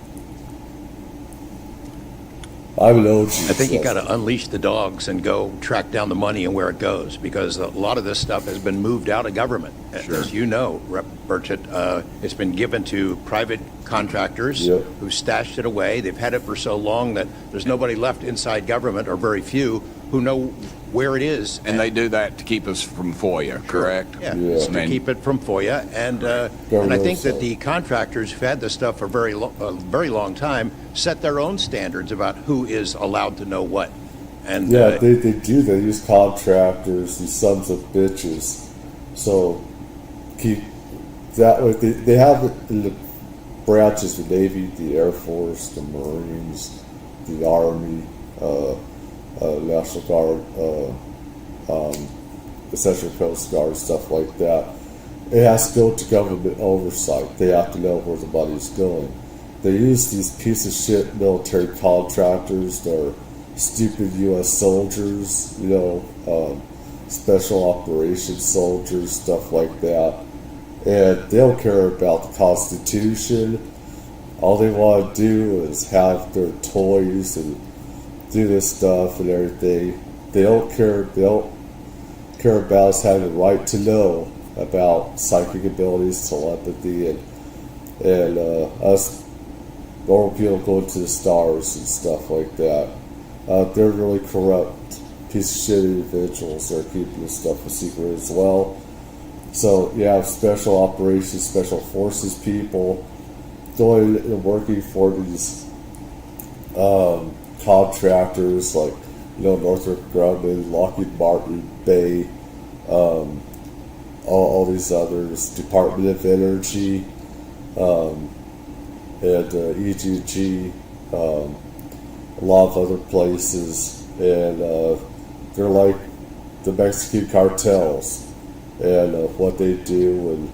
I think you got to unleash the dogs and go track down the money and where it goes, because a lot of this stuff has been moved out of government. Sure. As you know, Rep. Burchett, it's been given to private contractors who stashed it away. They've had it for so long that there's nobody left inside government, or very few, who know where it is. And they do that to keep us from FOIA, correct? Yeah, to keep it from FOIA. And I think that the contractors who've had this stuff for a very long time set their own standards about who is allowed to know what. And they do. They use contractors, these sons of bitches. So keep that way. They have it in the branches: the Navy, the Air Force, the Marines, the Army, National Guard, the Central Coast Guard, stuff like that. It has to go to government oversight. They have to know where the money's going. They use these piece of shit military contractors. They're stupid U.S. soldiers, special operations soldiers, stuff like that. And they don't care about the Constitution. All they want to do is have their toys and do this stuff and everything. They don't care. They don't care about us having the right to know about psychic abilities, telepathy, and us normal people going to the stars and stuff like that. They're really corrupt piece of shit individuals that are keeping this stuff a secret as well. So you have special operations, special forces people going and working for these contractors like Northrop Grumman, Lockheed Martin, Bay, all these others, Department of Energy, and EGG, a lot of other places, and they're like the Mexican cartels, and what they do, and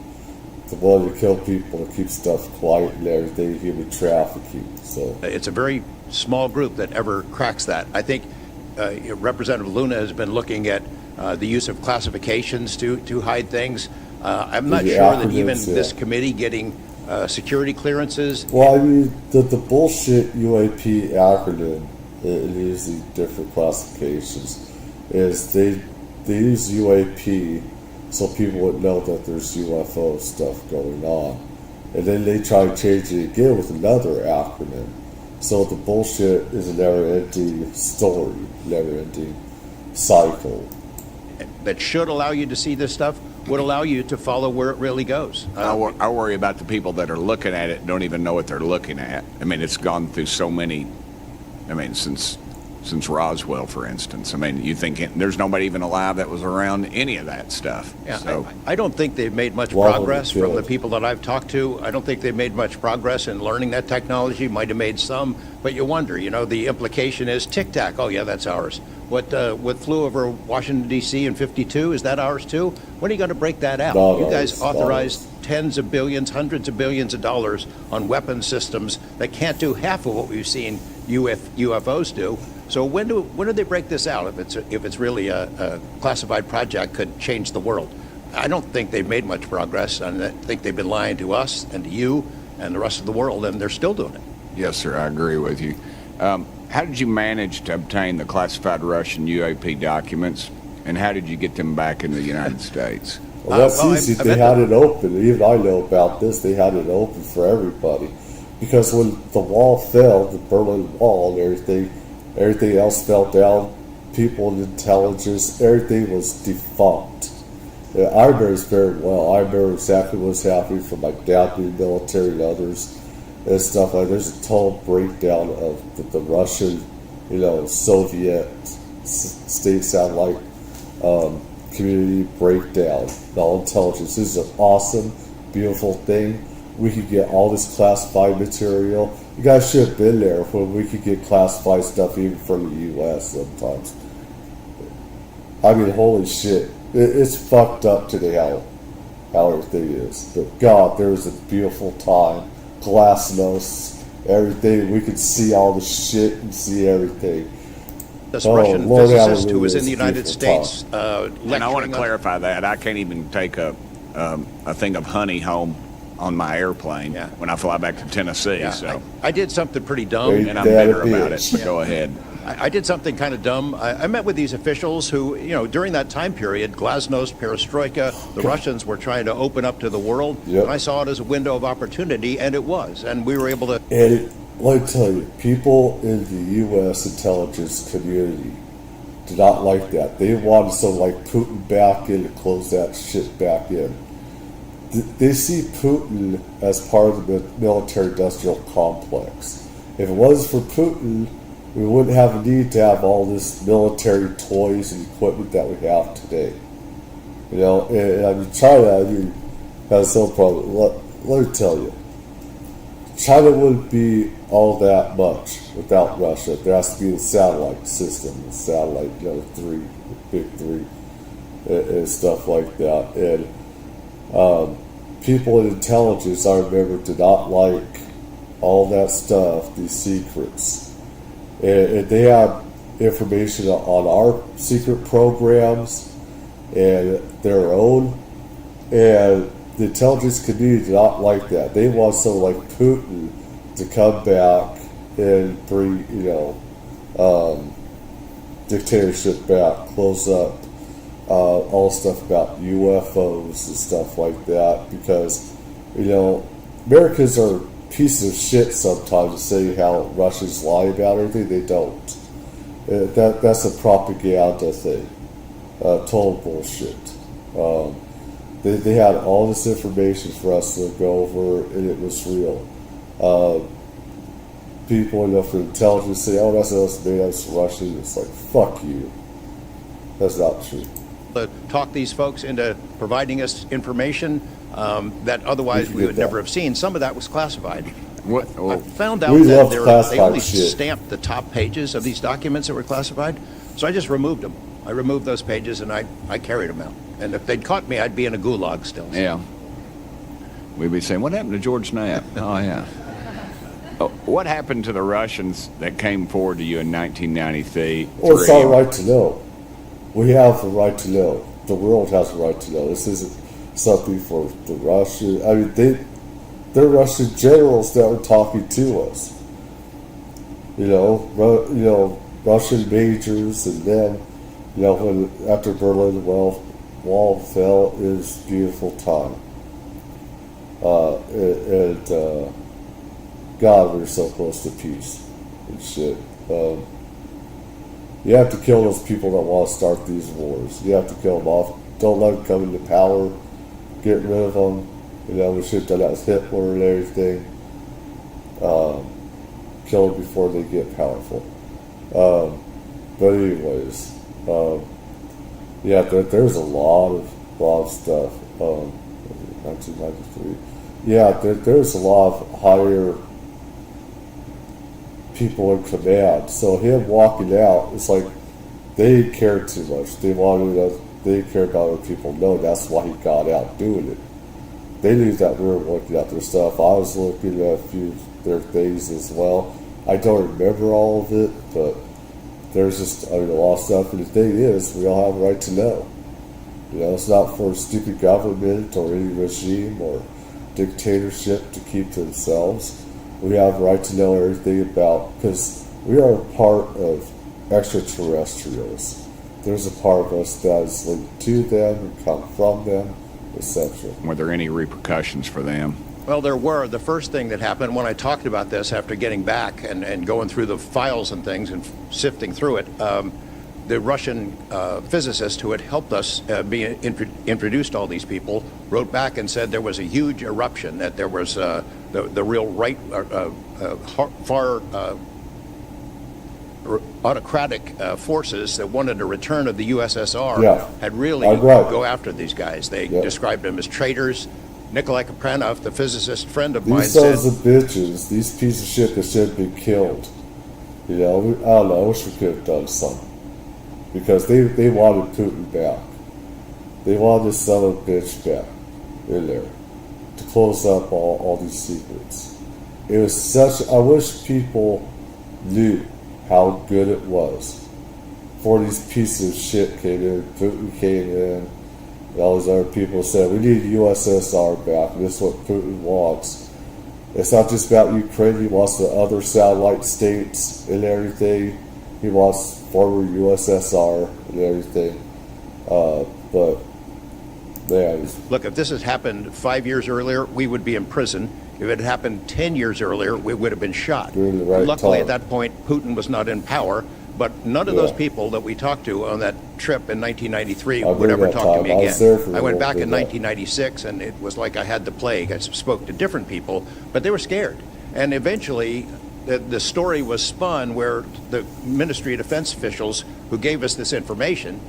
the one to kill people to keep stuff quiet and everything, human trafficking. So it's a very small group that ever cracks that. I think Representative Luna has been looking at the use of classifications to hide things. I'm not sure that even this committee getting security clearances. Well, I mean, the bullshit UAP acronym, it uses different classifications, is they use UAP so people would know that there's UFO stuff going on. And then they try to change it again with another acronym. So the bullshit is a never-ending story, never-ending cycle. That should allow you to see this stuff, would allow you to follow where it really goes. I worry about the people that are looking at it and don't even know what they're looking at. I mean, it's gone through so many, since Roswell, for instance. I mean, you think there's nobody even alive that was around any of that stuff. Yeah, so. I don't think they've made much progress from the people that I've talked to. I don't think they've made much progress in learning that technology. Might have made some, but you wonder, the implication is Tic Tac. Oh yeah, that's ours. What flew over Washington, D.C. in '52, is that ours too? When are you going to break that out? You guys authorized tens of billions, hundreds of billions of dollars on weapon systems that can't do half of what we've seen UFOs do. So when do they break this out? If it's really a classified project could change the world. I don't think they've made much progress, and I think they've been lying to us and to you and the rest of the world, and they're still doing it. Yes, sir, I agree with you. How did you manage to obtain the classified Russian UAP documents, and how did you get them back in the United States? Well, that's easy. They had it open. Even I know about this. They had it open for everybody. Because when the wall fell, the Berlin Wall and everything else fell down, people in intelligence, everything was defunct. I remember this very well. I remember exactly what was happening from my dad being military and others and stuff like that. There's a total breakdown of the Russian, Soviet state satellite community breakdown, all intelligence. This is an awesome, beautiful thing. We could get all this classified material. You guys should have been there when we could get classified stuff even from the U.S. sometimes. I mean, holy shit. It's fucked up today how everything is. But God, there was a beautiful time. Glasnost, everything. We could see all the shit and see everything. This Russian physicist who was in the United States and I want to clarify that. I can't even take a thing of honey home on my airplane when I fly back to Tennessee. Yeah, so I did something pretty dumb. And I'm bitter about it, but go ahead. I did something kind of dumb. I met with these officials who, during that time period, Glasnost, Perestroika, the Russians were trying to open up to the world. Yep. And I saw it as a window of opportunity, and it was. And we were able to... And let me tell you, people in the U.S. intelligence community did not like that. They wanted something like Putin back in to close that shit back in. They see Putin as part of the military-industrial complex. If it wasn't for Putin, we wouldn't have a need to have all this military toys and equipment that we have today. And I mean, China, has some problem. Let me tell you, China wouldn't be all that much without Russia. There has to be the satellite system, the satellite, big three, and stuff like that. And people in intelligence, I remember, did not like all that stuff, these secrets. And they have information on our secret programs and their own. And the intelligence community did not like that. They want someone like Putin to come back and bring, dictatorship back, close up all stuff about UFOs and stuff like that. Because, Americans are pieces of shit sometimes to say how Russians lie about everything. They don't. That's a propaganda thing. Total bullshit. They had all this information for us to go over, and it was real. people, from intelligence say, "Oh, that's us, man, that's Russian." It's like, fuck you. That's not true. Talk these folks into providing us information that otherwise we would never have seen. Some of that was classified. I found out that they only stamped the top pages of these documents that were classified, so I just removed them. I removed those pages and I carried them out. And if they'd caught me, I'd be in a gulag still. Yeah. We'd be saying, what happened to George Knapp? Oh, yeah. What happened to the Russians that came forward to you in 1993? Well, it's our right to know. We have the right to know. The world has the right to know. This isn't something for the Russian. I mean, they're Russian generals that were talking to us. Russian majors, and then, after Berlin Wall fell, it was a beautiful time. God, we're so close to peace and shit. You have to kill those people that want to start these wars. You have to kill them off. Don't let them come into power. Get rid of them. We should have done that with Hitler and everything. Kill them before they get powerful. But anyways, there's a lot of stuff. 1993. Yeah, there's a lot of higher people in command. So him walking out, it's like they cared too much. They cared about what people know. That's why he got out doing it. They knew that we were looking at their stuff. I was looking at a few of their things as well. I don't remember all of it, but there's just a lot of stuff. And the thing is, we all have a right to know. It's not for a stupid government or any regime or dictatorship to keep to themselves. We have a right to know everything about, because we are a part of extraterrestrials. There's a part of us that is linked to them and come from them, etc. Were there any repercussions for them? Well, there were. The first thing that happened when I talked about this after getting back and going through the files and things and sifting through it, the Russian physicist who had helped us be introduced to all these people wrote back and said there was a huge eruption, that there was the real right, far autocratic forces that wanted a return of the USSR had really go after these guys. They described them as traitors. Nikolai Kapranov, the physicist friend of mine, said, "These sons of bitches, these pieces of shit that should be killed." I don't know. I wish we could have done something. Because they wanted Putin back. They wanted this son of a bitch back in there to close up all these secrets. It was I wish people knew how good it was. Before these pieces of shit came in, Putin came in, and all these other people said, we need USSR back, and this is what Putin wants. It's not just about Ukraine, he wants the other satellite states and everything. He wants former USSR and everything. But, man. Look, if this had happened 5 years earlier, we would be in prison. If it had happened 10 years earlier, we would have been shot. Luckily, at that point, Putin was not in power. But none of those people that we talked to on that trip in 1993 would ever talk to me again. I went back in 1996, and it was like I had the plague. I spoke to different people, but they were scared. And eventually, the story was spun where the Ministry of Defense officials who gave us this information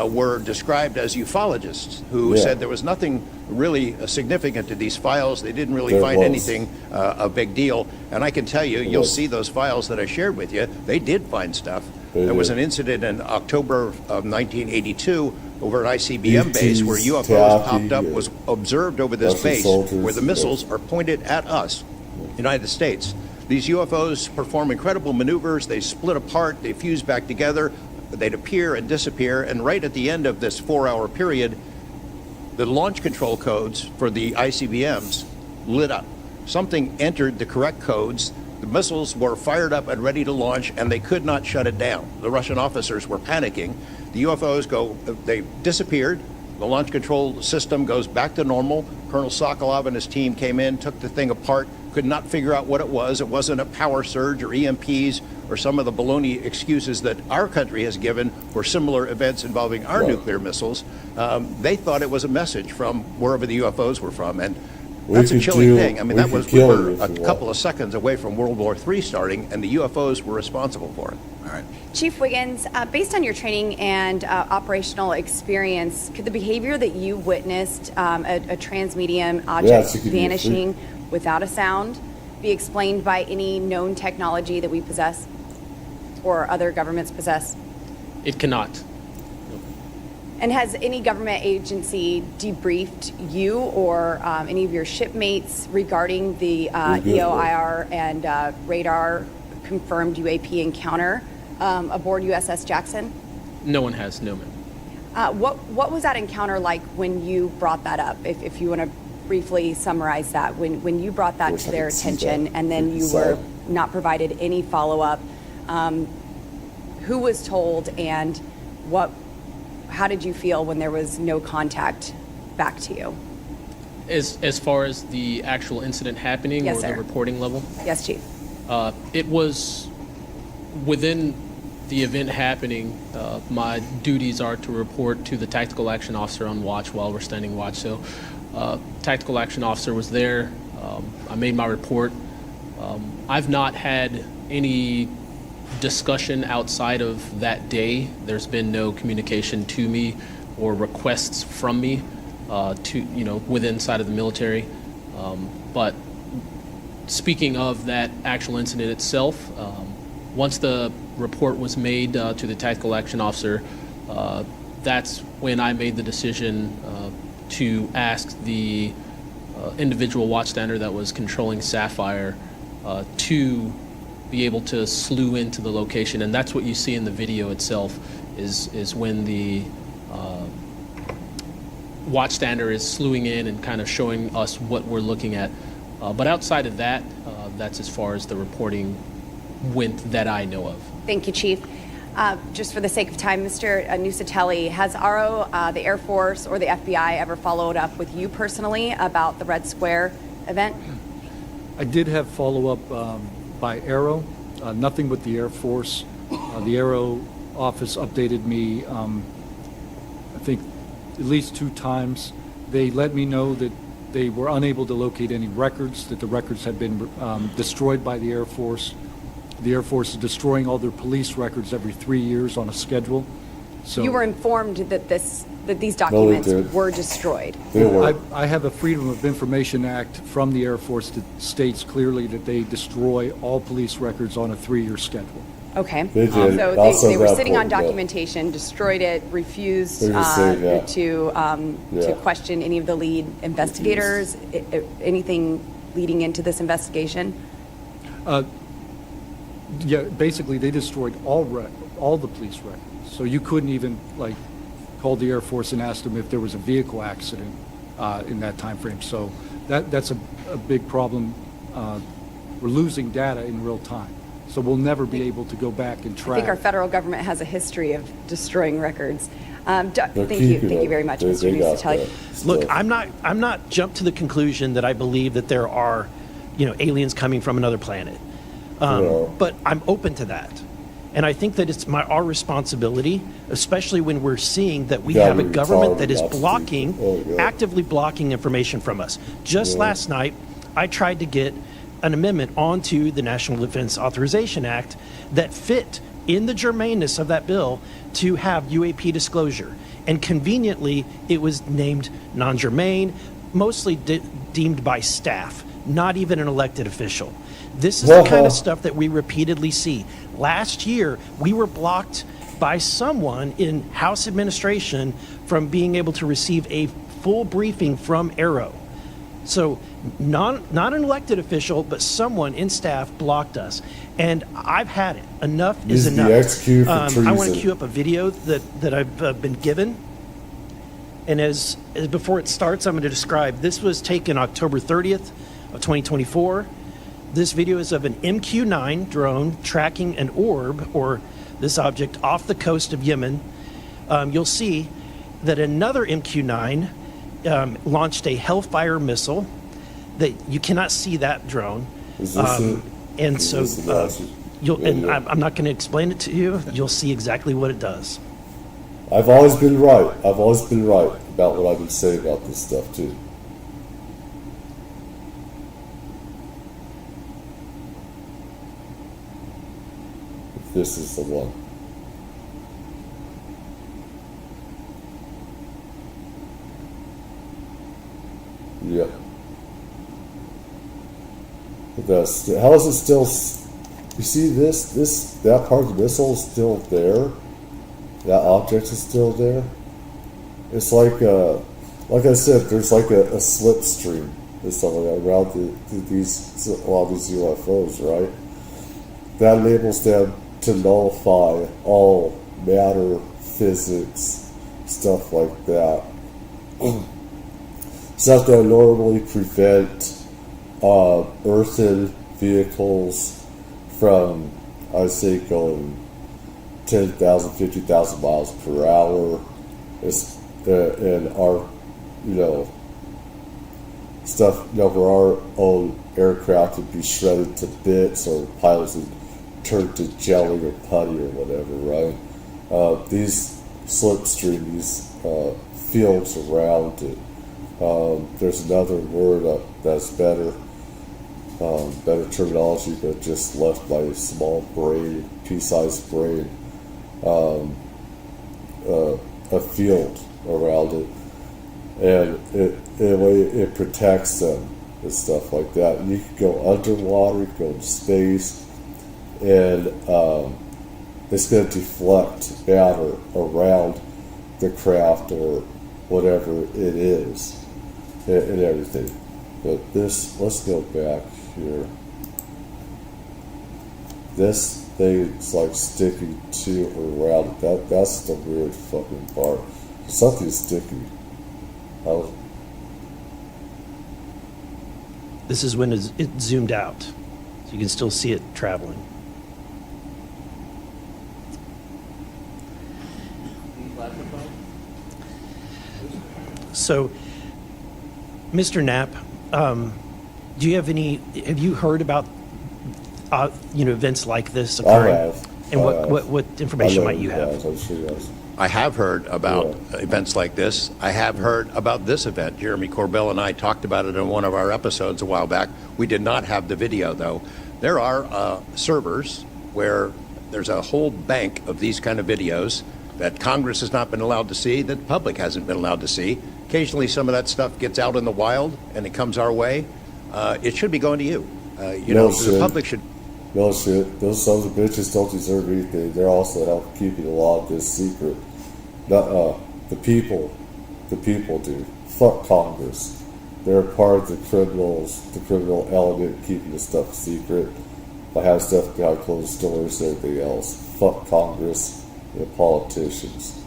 were described as ufologists who said there was nothing really significant to these files. They didn't really find anything a big deal. And I can tell you, you'll see those files that I shared with you, they did find stuff. There was an incident in October of 1982 over at ICBM base where UFOs popped up, was observed over this base where the missiles are pointed at us, United States. These UFOs perform incredible maneuvers. They split apart, they fuse back together, they'd appear and disappear, and right at the end of this 4-hour period, the launch control codes for the ICBMs lit up. Something entered the correct codes. The missiles were fired up and ready to launch, and they could not shut it down. The Russian officers were panicking. The UFOs they disappeared. The launch control system goes back to normal. Colonel Sokolov and his team came in, took the thing apart, could not figure out what it was. It wasn't a power surge or EMPs or some of the baloney excuses that our country has given for similar events involving our nuclear missiles. They thought it was a message from wherever the UFOs were from. And That's a could chilling do- thing. I mean, we that could was we kill were you if a you couple want. of seconds away from World War III starting, and the UFOs were responsible for it. All right. Chief Weygandt, based on your training and operational experience, could the behavior that you witnessed, a transmedium object she could be vanishing without a sound, be explained by any known technology that we possess or other governments possess? It cannot. And has any government agency debriefed you or any of your shipmates regarding the EOIR and radar confirmed UAP encounter aboard USS Jackson? No one has, no, ma'am. What was that encounter like when you brought that up? If you want to briefly summarize that, when you brought that to their attention and then you were not provided any follow-up, who was told and how did you feel when there was no contact back to you? As far as the actual incident happening Yes, or sir. the reporting level? Yes, Chief. It was within the event happening. My duties are to report to the tactical action officer on watch while we're standing watch. So, tactical action officer was there. I made my report. I've not had any discussion outside of that day. There's been no communication to me or requests from me within side of the military. But speaking of that actual incident itself, once the report was made to the tactical action officer, that's when I made the decision to ask the individual watchstander that was controlling Sapphire to be able to slew into the location. And that's what you see in the video itself is when the watchstander is slewing in and kind of showing us what we're looking at. But outside of that, that's as far as the reporting went that I know of. Thank you, Chief. Just for the sake of time, Mr. Nusatelli, has ARO, the Air Force, or the FBI ever followed up with you personally about the Red Square event? I did have follow-up by Aero, nothing with the Air Force. The Aero office updated me, I think, at least 2 times. They let me know that they were unable to locate any records, that the records had been destroyed by the Air Force. The Air Force is destroying all their police records every 3 years on a schedule. So You were informed that these documents were destroyed. I have a Freedom of Information Act from the Air Force that states clearly that they destroy all police records on a 3-year schedule. Okay. They did. So they were sitting on point, yeah. documentation, destroyed it, refused They're just saying, yeah. to question any of the lead investigators, anything leading into this investigation? Yeah, basically they destroyed all the police records. So you couldn't even call the Air Force and ask them if there was a vehicle accident in that time frame. So that's a big problem. We're losing data in real time. So we'll never be able to go back and track. I think our federal government has a history of destroying records. Thank you very much, Mr. Nusatelli. Look, I'm not jumped to the conclusion that I believe that there are, aliens coming from another planet. But I'm open to that. And I think that it's our responsibility, especially when we're seeing that we have a government that is actively blocking information from us. Just last night, I tried to get an amendment onto the National Defense Authorization Act that fit in the germaneness of that bill to have UAP disclosure. And conveniently, it was named non-germane, mostly deemed by staff, not even an elected official. This is the kind of stuff that we repeatedly see. Last year, we were blocked by someone in House administration from being able to receive a full briefing from Aero. So not an elected official, but someone in staff blocked us. And I've had it. Enough is enough. I want to cue up a video that I've been given. And as before it starts, I'm going to describe. This was taken October 30th of 2024. This video is of an MQ-9 drone tracking an orb, or this object, off the coast of Yemen. You'll see that another MQ-9 launched a Hellfire missile. That you cannot see that drone. Is this it? And so I'm not going to explain it to you. You'll see exactly what it does. I've always been right. I've always been right about what I've been saying about this stuff too. this is the one. Yep. How is it still? You see that part of the missile is still there. That object is still there. It's like I said, there's like a slipstream or something around a lot of these UFOs, right? That enables them to nullify all matter, physics, stuff like that. Stuff that normally prevent earthen vehicles from, I'd say, going 10,000, 50,000 miles per hour. And our, stuff, for our own aircraft would be shredded to bits, or pilots would turn to jelly or putty or whatever, right? These slipstream, these fields around it. There's another word that's better terminology, but just left by a small brain, pea-sized brain, a field around it, and in a way it protects them and stuff like that. And you can go underwater, you can go into space, and it's going to deflect matter around the craft or whatever it is, and everything. But let's go back here. This thing's like sticking to or around it. That's the weird fucking part. Something's sticky. This is when it zoomed out, so you can still see it traveling. So, Mr. Knapp, do you have you heard about, events like this occurring? I have. And what information might you have? I'm sure yes. I have heard about events like this. I have heard about this event. Jeremy Corbell and I talked about it in one of our episodes a while back. We did not have the video, though. There are servers where there's a whole bank of these kind of videos that Congress has not been allowed to see, that the public hasn't been allowed to see. Occasionally, some of that stuff gets out in the wild, and it comes our way. It should be going to you. The public should... No shit. Those sons of bitches don't deserve anything. They're also helping keeping a lot of this secret. The people do. Fuck Congress. They're part of the criminal element keeping the stuff secret. By having stuff behind closed doors and everything else. Fuck Congress and politicians.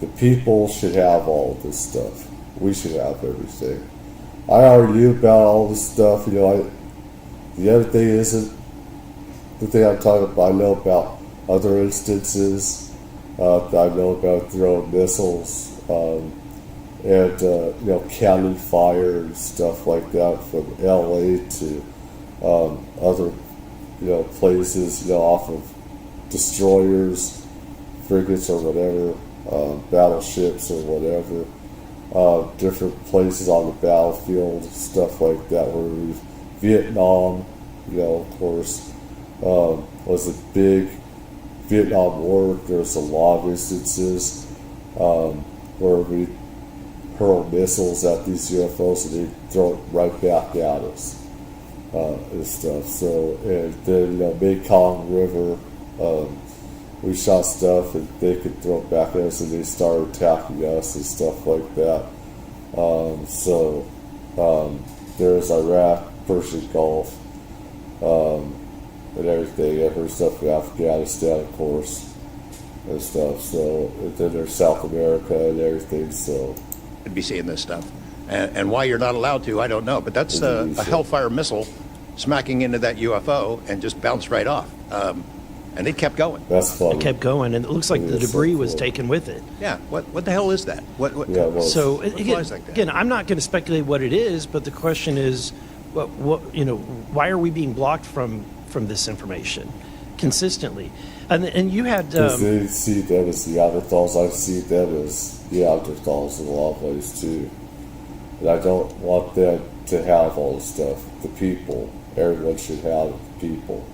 The people should have all of this stuff. We should have everything. I argue about all this stuff. The other thing isn't the thing I'm talking about. I know about other instances. I know about throwing missiles and county fire and stuff like that from LA to other places off of destroyers, frigates or whatever, battleships or whatever, different places on the battlefield, stuff like that. Where Vietnam, of course, was a big Vietnam War. There's a lot of instances where we hurl missiles at these UFOs and they throw it right back at us and stuff. So, and then Mekong River, we shot stuff and they could throw it back at us and they started attacking us and stuff like that. There's Iraq, Persian Gulf, and everything. I heard stuff from Afghanistan, of course, and stuff. So, and then there's South America and everything. So, I'd be seeing this stuff, and why you're not allowed to, I don't know. But that's a Hellfire missile smacking into that UFO and just bounced right off. And it kept going. That's funny. It kept going, and it looks like the debris was taken with it. Yeah. What the hell is that? So again, I'm not going to speculate what it is, but the question is, why are we being blocked from this information consistently? And you had they see them as Neanderthals. I see them as Neanderthals in a lot of ways too. And I don't want them to have all this stuff. The people, everyone should have the people.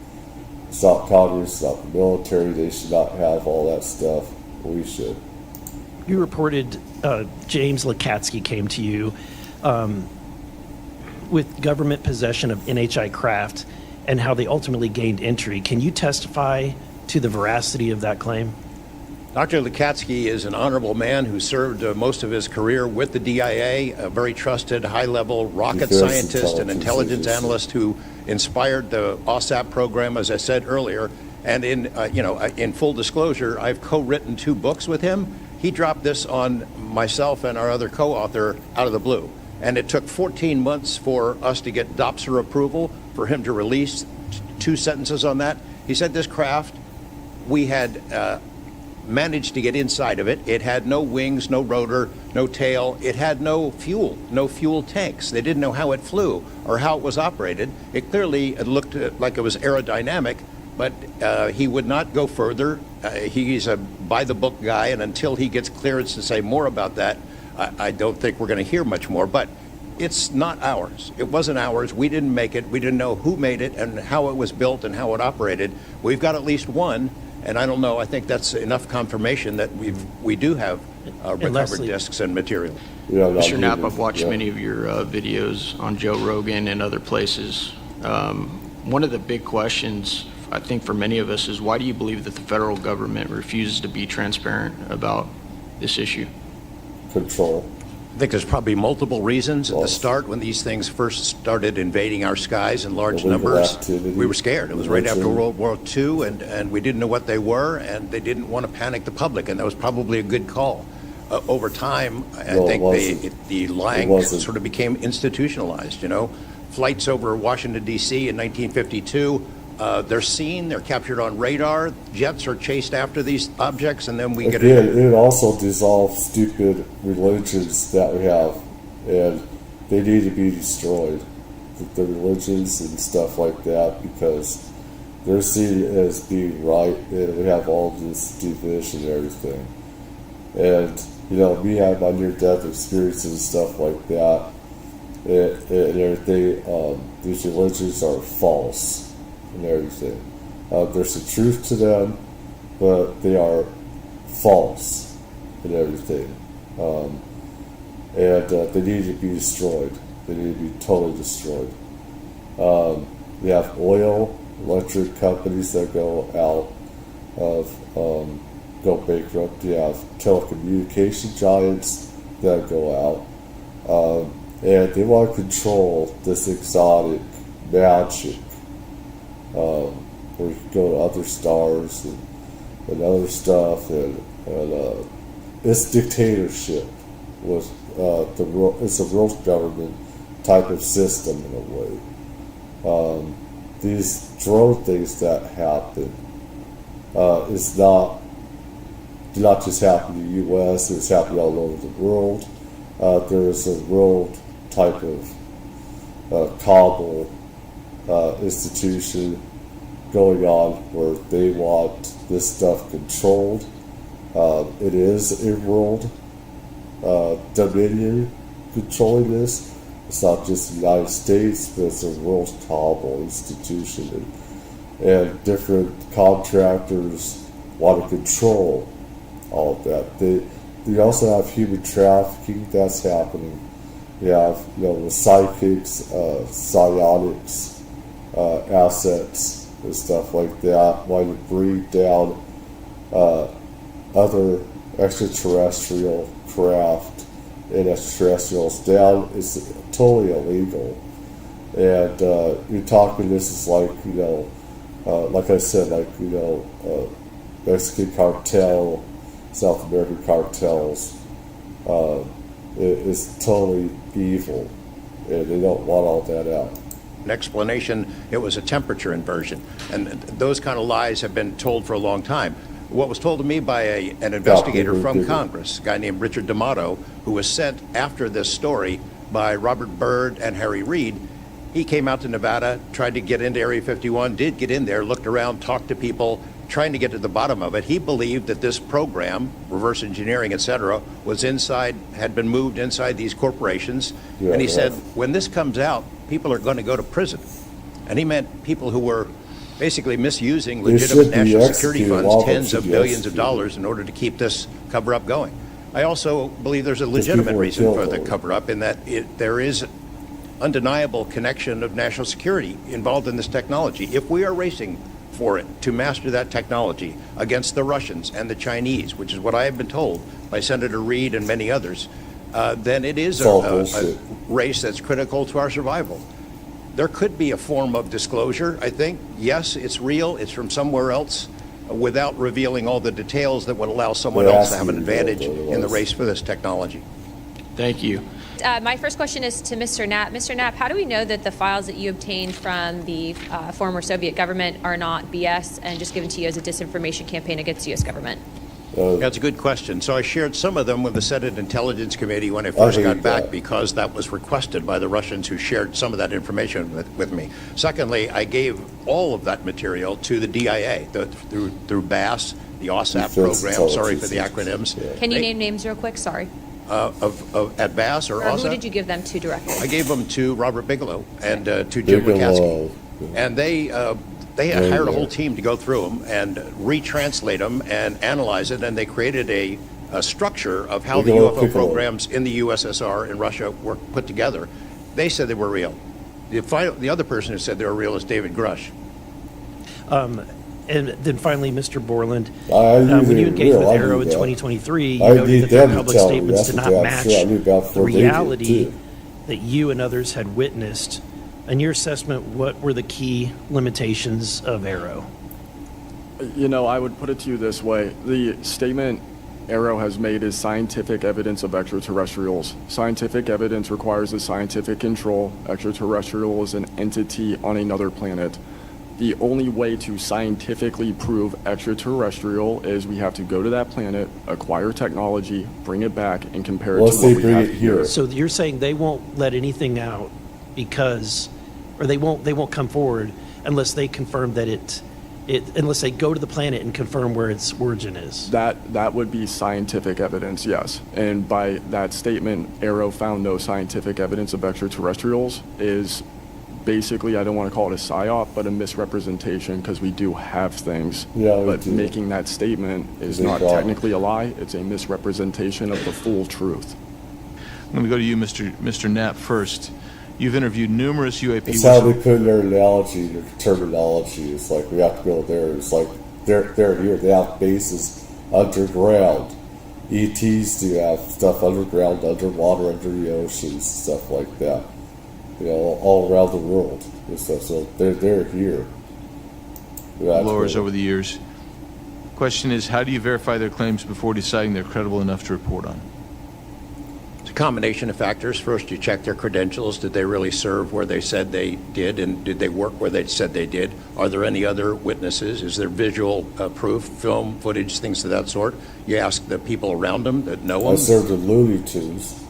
It's not Congress, it's not the military. They should not have all that stuff. We should. You reported James Lakatsky came to you with government possession of NHI craft and how they ultimately gained entry. Can you testify to the veracity of that claim? Dr. Lakatsky is an honorable man who served most of his career with the DIA, a very trusted, high-level rocket scientist and intelligence analyst who inspired the OSAP program, as I said earlier. And in full disclosure, I've co-written 2 books with him. He dropped this on myself and our other co-author out of the blue. And it took 14 months for us to get DOPSR approval for him to release 2 sentences on that. He said this craft, we had managed to get inside of it. It had no wings, no rotor, no tail. It had no fuel tanks. They didn't know how it flew or how it was operated. It clearly looked like it was aerodynamic, but he would not go further. He's a by-the-book guy, and until he gets clearance to say more about that, I don't think we're going to hear much more. But it's not ours. It wasn't ours. We didn't make it. We didn't know who made it and how it was built and how it operated. We've got at least one. And I don't know, I think that's enough confirmation that we do have recovered discs and material. Yeah, Mr. Knapp, I've watched many of your videos on Joe Rogan and other places. One of the big questions, I think, for many of us is why do you believe that the federal government refuses to be transparent about this issue? Control. I think there's probably multiple reasons. At the start, when these things first started invading our skies in large numbers, we were scared. It was right after World War II, and we didn't know what they were, and they didn't want to panic the public, and that was probably a good call. Over time, I think the lying sort of became institutionalized, Flights over Washington, D.C. in 1952, they're seen, they're captured on radar, jets are chased after these objects, and then we get it. It also dissolves stupid religions that we have, and they need to be destroyed. The religions and stuff like that, because they're seen as being right, and we have all this division and everything. And, me had my near-death experiences and stuff like that, and everything. These religions are false and everything. There's a truth to them, but they are false and everything. And they need to be destroyed. They need to be totally destroyed. You have oil, electric companies that go out of go bankrupt. You have telecommunication giants that go out, and they want to control this exotic magic. Where you can go to other stars and other stuff, and it's dictatorship. With it's a world government type of system in a way. These drone things that happen do not just happen in the U.S. It's happening all over the world. There's a world type of cabal institution going on where they want this stuff controlled. It is a world dominion controlling this. It's not just the United States, but it's a world cabal institution, and different contractors want to control all of that. They also have human trafficking that's happening. You have the psychics, psionics, assets and stuff like that. Why you breed down other extraterrestrial craft and extraterrestrials down is totally illegal. And you're talking, this is like, like I said, Mexican cartel, South American cartels. It's totally evil, and they don't want all that out. An explanation, it was a temperature inversion. And those kind of lies have been told for a long time. What was told to me by an investigator from Congress, a guy named Richard D'Amato, who was sent after this story by Robert Byrd and Harry Reid. He came out to Nevada, tried to get into Area 51, did get in there, looked around, talked to people, trying to get to the bottom of it. He believed that this program, reverse engineering, etc., was inside, had been moved inside these corporations. Yeah, and he said, when this comes out, people are going to go to prison. And he meant people who were basically misusing They legitimate should be national security executed. funds, All of them tens should of be billions of executed. dollars in order to keep this cover-up going. I also believe there's a Because legitimate people were reason killed for the over it. cover-up in that there is undeniable connection of national security involved in this technology. If we are racing for it to master that technology against the Russians and the Chinese, which is what I have been told by Senator Reid and many others, then it is It's all a bullshit. race that's critical to our survival. There could be a form of disclosure, I think. Yes, it's real, it's from somewhere else, without revealing all the details that would allow someone It else has to have to an be real, advantage in the otherwise. race for this technology. Thank you. My first question is to Mr. Knapp. Mr. Knapp, how do we know that the files that you obtained from the former Soviet government are not BS and just given to you as a disinformation campaign against the U.S. government? That's a good question. So I shared some of them with the Senate Intelligence Committee when I first hate got back that. because that was requested by the Russians who shared some of that information with me. Secondly, I gave all of that material to the DIA through BASS, the OSAP Defense program, sorry for Intelligence the acronyms. Can you name names real quick? Sorry. At BASS or Or who OSAP? did you give them to directly? I gave them to Robert Bigelow and to Jim Bigelow. McCaskey. And they Right hired a there. whole team to go through them and retranslate them and analyze it, and they created a structure of how the Bigelow, UFO Bigelow. programs in the USSR and Russia were put together. They said they were real. The other person who said they were real is David Grush. And then finally, Mr. Borland, I knew when they you were engaged real. with I Arrow knew in that. 2023, you I noted need that their them to public tell me. statements That's did for not damn match sure. I knew about the before they did, reality too. that you and others had witnessed. In your assessment, what were the key limitations of Arrow? You know, I would put it to you this way. The statement Arrow has made is scientific evidence of extraterrestrials. Scientific evidence requires a scientific control. Extraterrestrial is an entity on another planet. The only way to scientifically prove extraterrestrial is we have to go to that planet, acquire technology, bring it back, and compare it Unless to what they we bring have it here. So you're saying they won't let anything out because, or they won't come forward unless they confirm that unless they go to the planet and confirm where its origin is. That would be scientific evidence, yes. And by that statement, Arrow found no scientific evidence of extraterrestrials is basically, I don't want to call it a psyop, but a misrepresentation because we do have things. Yeah, we but do. making that statement is It's a not problem. technically a lie. It's a misrepresentation of the full truth. I'm going to go to you, Mr. Knapp, first. You've interviewed numerous UAP It's how they put in their analogy, their terminology. It's like we have to go there. It's like they're here. They have bases underground. ETs do have stuff underground, underwater, under the oceans, stuff like that. You know, all around the world. And stuff. So they're here. blowers over the years. Question is, how do you verify their claims before deciding they're credible enough to report on? It's a combination of factors. First, you check their credentials. Did they really serve where they said they did? And did they work where they said they did? Are there any other witnesses? Is there visual proof, film, footage, things of that sort? You ask the people around them that know them. I served in Looney Tunes.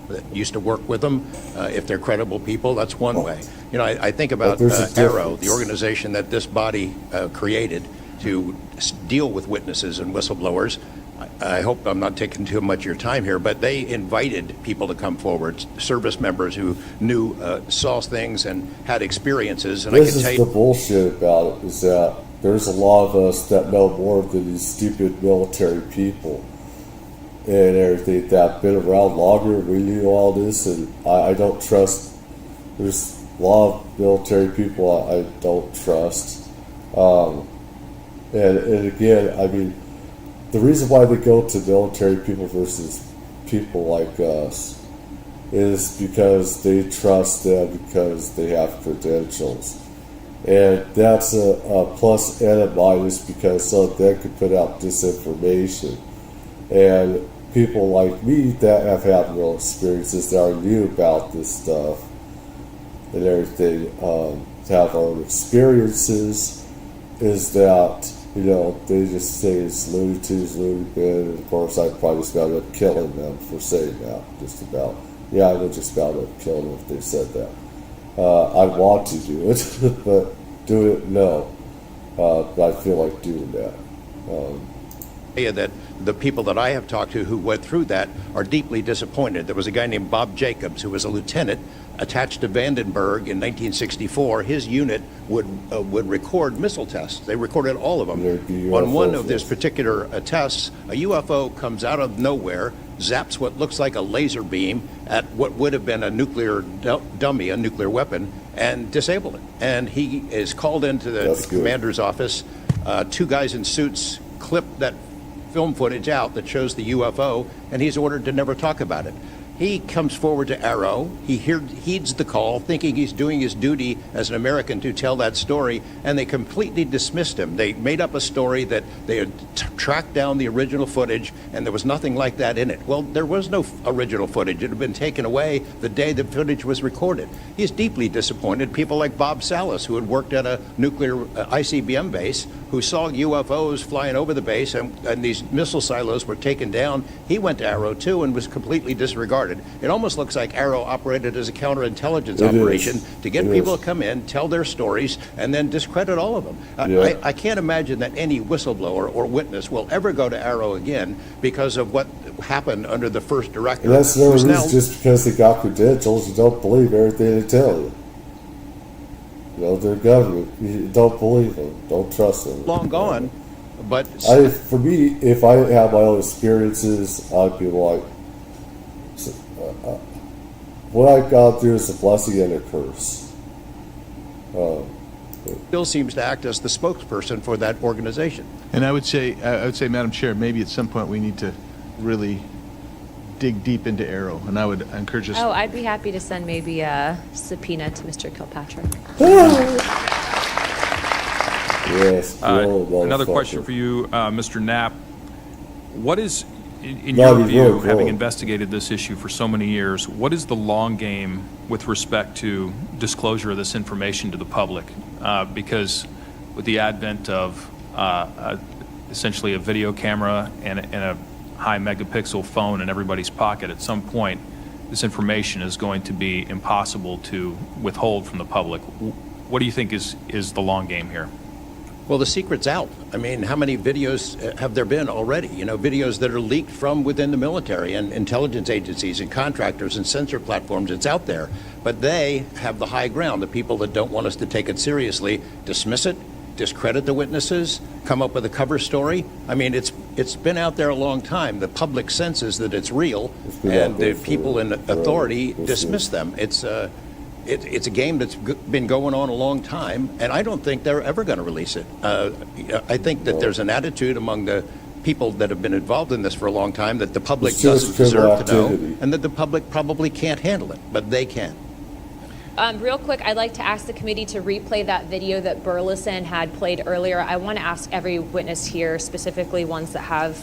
That used to work with them. If they're credible people, that's one way. You know, I think about But there's a Arrow, difference. the organization that this body created to deal with witnesses and whistleblowers. I hope I'm not taking too much of your time here, but they invited people to come forward, service members who knew, saw things and had experiences. And This I can tell is you, the bullshit about it, is that there's a lot of us that know more than these stupid military people and everything that have been around longer. We knew all this, and I don't trust. There's a lot of military people I don't trust. And again, I mean, the reason why they go to military people versus people like us is because they trust them because they have credentials. And that's a plus and a minus because some of them could put out disinformation. And people like me that have had real experiences that are new about this stuff and everything, have our own experiences, is that, you know, they just say it's Looney Tunes, Looney Bin, and of course I probably just about end up killing them for saying that, just about. Yeah, I would just about end up killing them if they said that. I want to do it, but do it, no. But I feel like doing that. that the people that I have talked to who went through that are deeply disappointed. There was a guy named Bob Jacobs who was a lieutenant attached to Vandenberg in 1964. His unit would record missile tests. They recorded all of them. On one of these particular tests, a UFO comes out of nowhere, zaps what looks like a laser beam at what would have been a nuclear dummy, a nuclear weapon, and disabled it. And he is called into the commander's office. Two guys in suits clip that film footage out that shows the UFO, and he's ordered to never talk about it. He comes forward to Arrow. He heeds the call, thinking he's doing his duty as an American to tell that story, and they completely dismissed him. They made up a story that they had tracked down the original footage, and there was nothing like that in it. Well, there was no original footage. It had been taken away the day the footage was recorded. He's deeply disappointed. People like Bob Salas, who had worked at a nuclear ICBM base, who saw UFOs flying over the base, and these missile silos were taken down. He went to Arrow, too, and was completely disregarded. It almost looks like Arrow operated as a counterintelligence operation to get people to come in, tell their stories, and then discredit all of them. I can't imagine that any whistleblower or witness will ever go to Arrow again because of what happened under the first director. And that's no reason just because they got credentials, you don't believe everything they tell you. You know, they're government. You don't believe them. Don't trust them. Long gone, but... for me, if I have my own experiences, I'd be like, what I've gone through is a blessing and a curse. Bill seems to act as the spokesperson for that organization. And I would say, Madam Chair, maybe at some point we need to really dig deep into Arrow, and I would encourage us. Oh, I'd be happy to send maybe a subpoena to Mr. Kilpatrick. Yes. Another question for you, Mr. Knapp. What is, in your view, having investigated this issue for so many years, what is the long game with respect to disclosure of this information to the public? Because with the advent of essentially a video camera and a high megapixel phone in everybody's pocket, at some point this information is going to be impossible to withhold from the public. What do you think is the long game here? Well, the secret's out. I mean, how many videos have there been already? You know, videos that are leaked from within the military and intelligence agencies and contractors and censor platforms. It's out there. But they have the high ground. The people that don't want us to take it seriously dismiss it, discredit the witnesses, come up with a cover story. I mean, it's been out there a long time. The public senses that it's real, and the people in authority dismiss them. It's a game that's been going on a long time, and I don't think they're ever going to release it. I think that there's an attitude among the people that have been involved in this for a long time that the public doesn't deserve to know, and that the public probably can't handle it, but they can. Real quick, I'd like to ask the committee to replay that video that Burleson had played earlier. I want to ask every witness here, specifically ones that have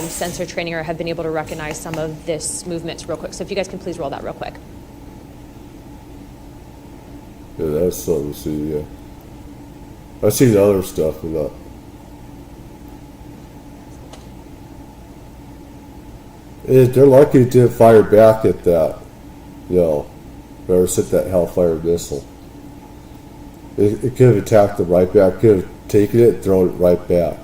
sensor training or have been able to recognize some of this movements real quick. So if you guys can please roll that real quick. Yeah, that's something to see, yeah. I've seen other stuff, but not. They're lucky to fire back at that, you know, or sent that Hellfire missile. It could have attacked them right back, could have taken it and thrown it right back.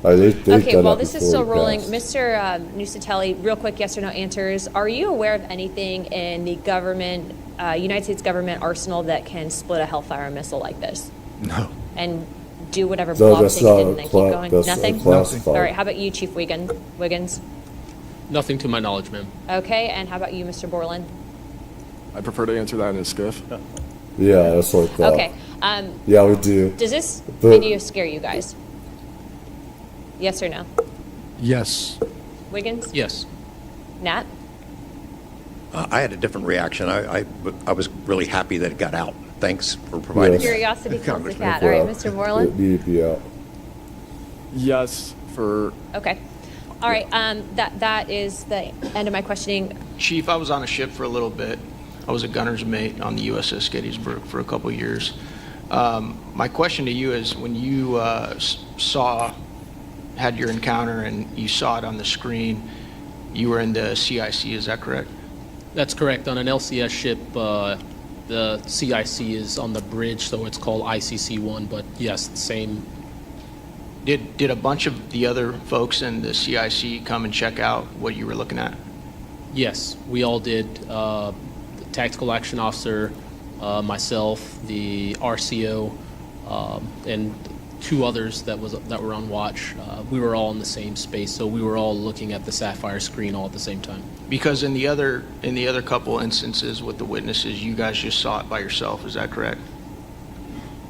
Okay, well, this is still rolling. Mr. Nusatelli, real quick, yes or no answers. Are you aware of anything in the government, United States government arsenal that can split a Hellfire missile like this? No. And do whatever block they did and then keep going? Nothing? Nothing. All right, how about you, Chief Wiggins? Nothing to my knowledge, ma'am. Okay, and how about you, Mr. Borland? I prefer to answer that in a skiff. Yeah, that's what I thought. Okay. Yeah, we do. Does this video scare you guys? Yes or no? Yes. Wiggins? Yes. Nat? I had a different reaction. I was really happy that it got out. Thanks for providing that. Curiosity kills the cat. All right, Mr. Borland? It needed to be out. Yes, for... Okay. All right, that is the end of my questioning. Chief, I was on a ship for a little bit. I was a gunner's mate on the USS Gettysburg for a couple of years. My question to you is, when you had your encounter and you saw it on the screen, you were in the CIC, is that correct? That's correct. On an LCS ship The CIC is on the bridge, so it's called ICC-1, but yes, the same. Did a bunch of the other folks in the CIC come and check out what you were looking at? Yes, we all did. The tactical action officer, myself, the RCO, and two others that were on watch. We were all in the same space, so we were all looking at the Sapphire screen all at the same time. Because in the other couple instances with the witnesses, you guys just saw it by yourself. Is that correct?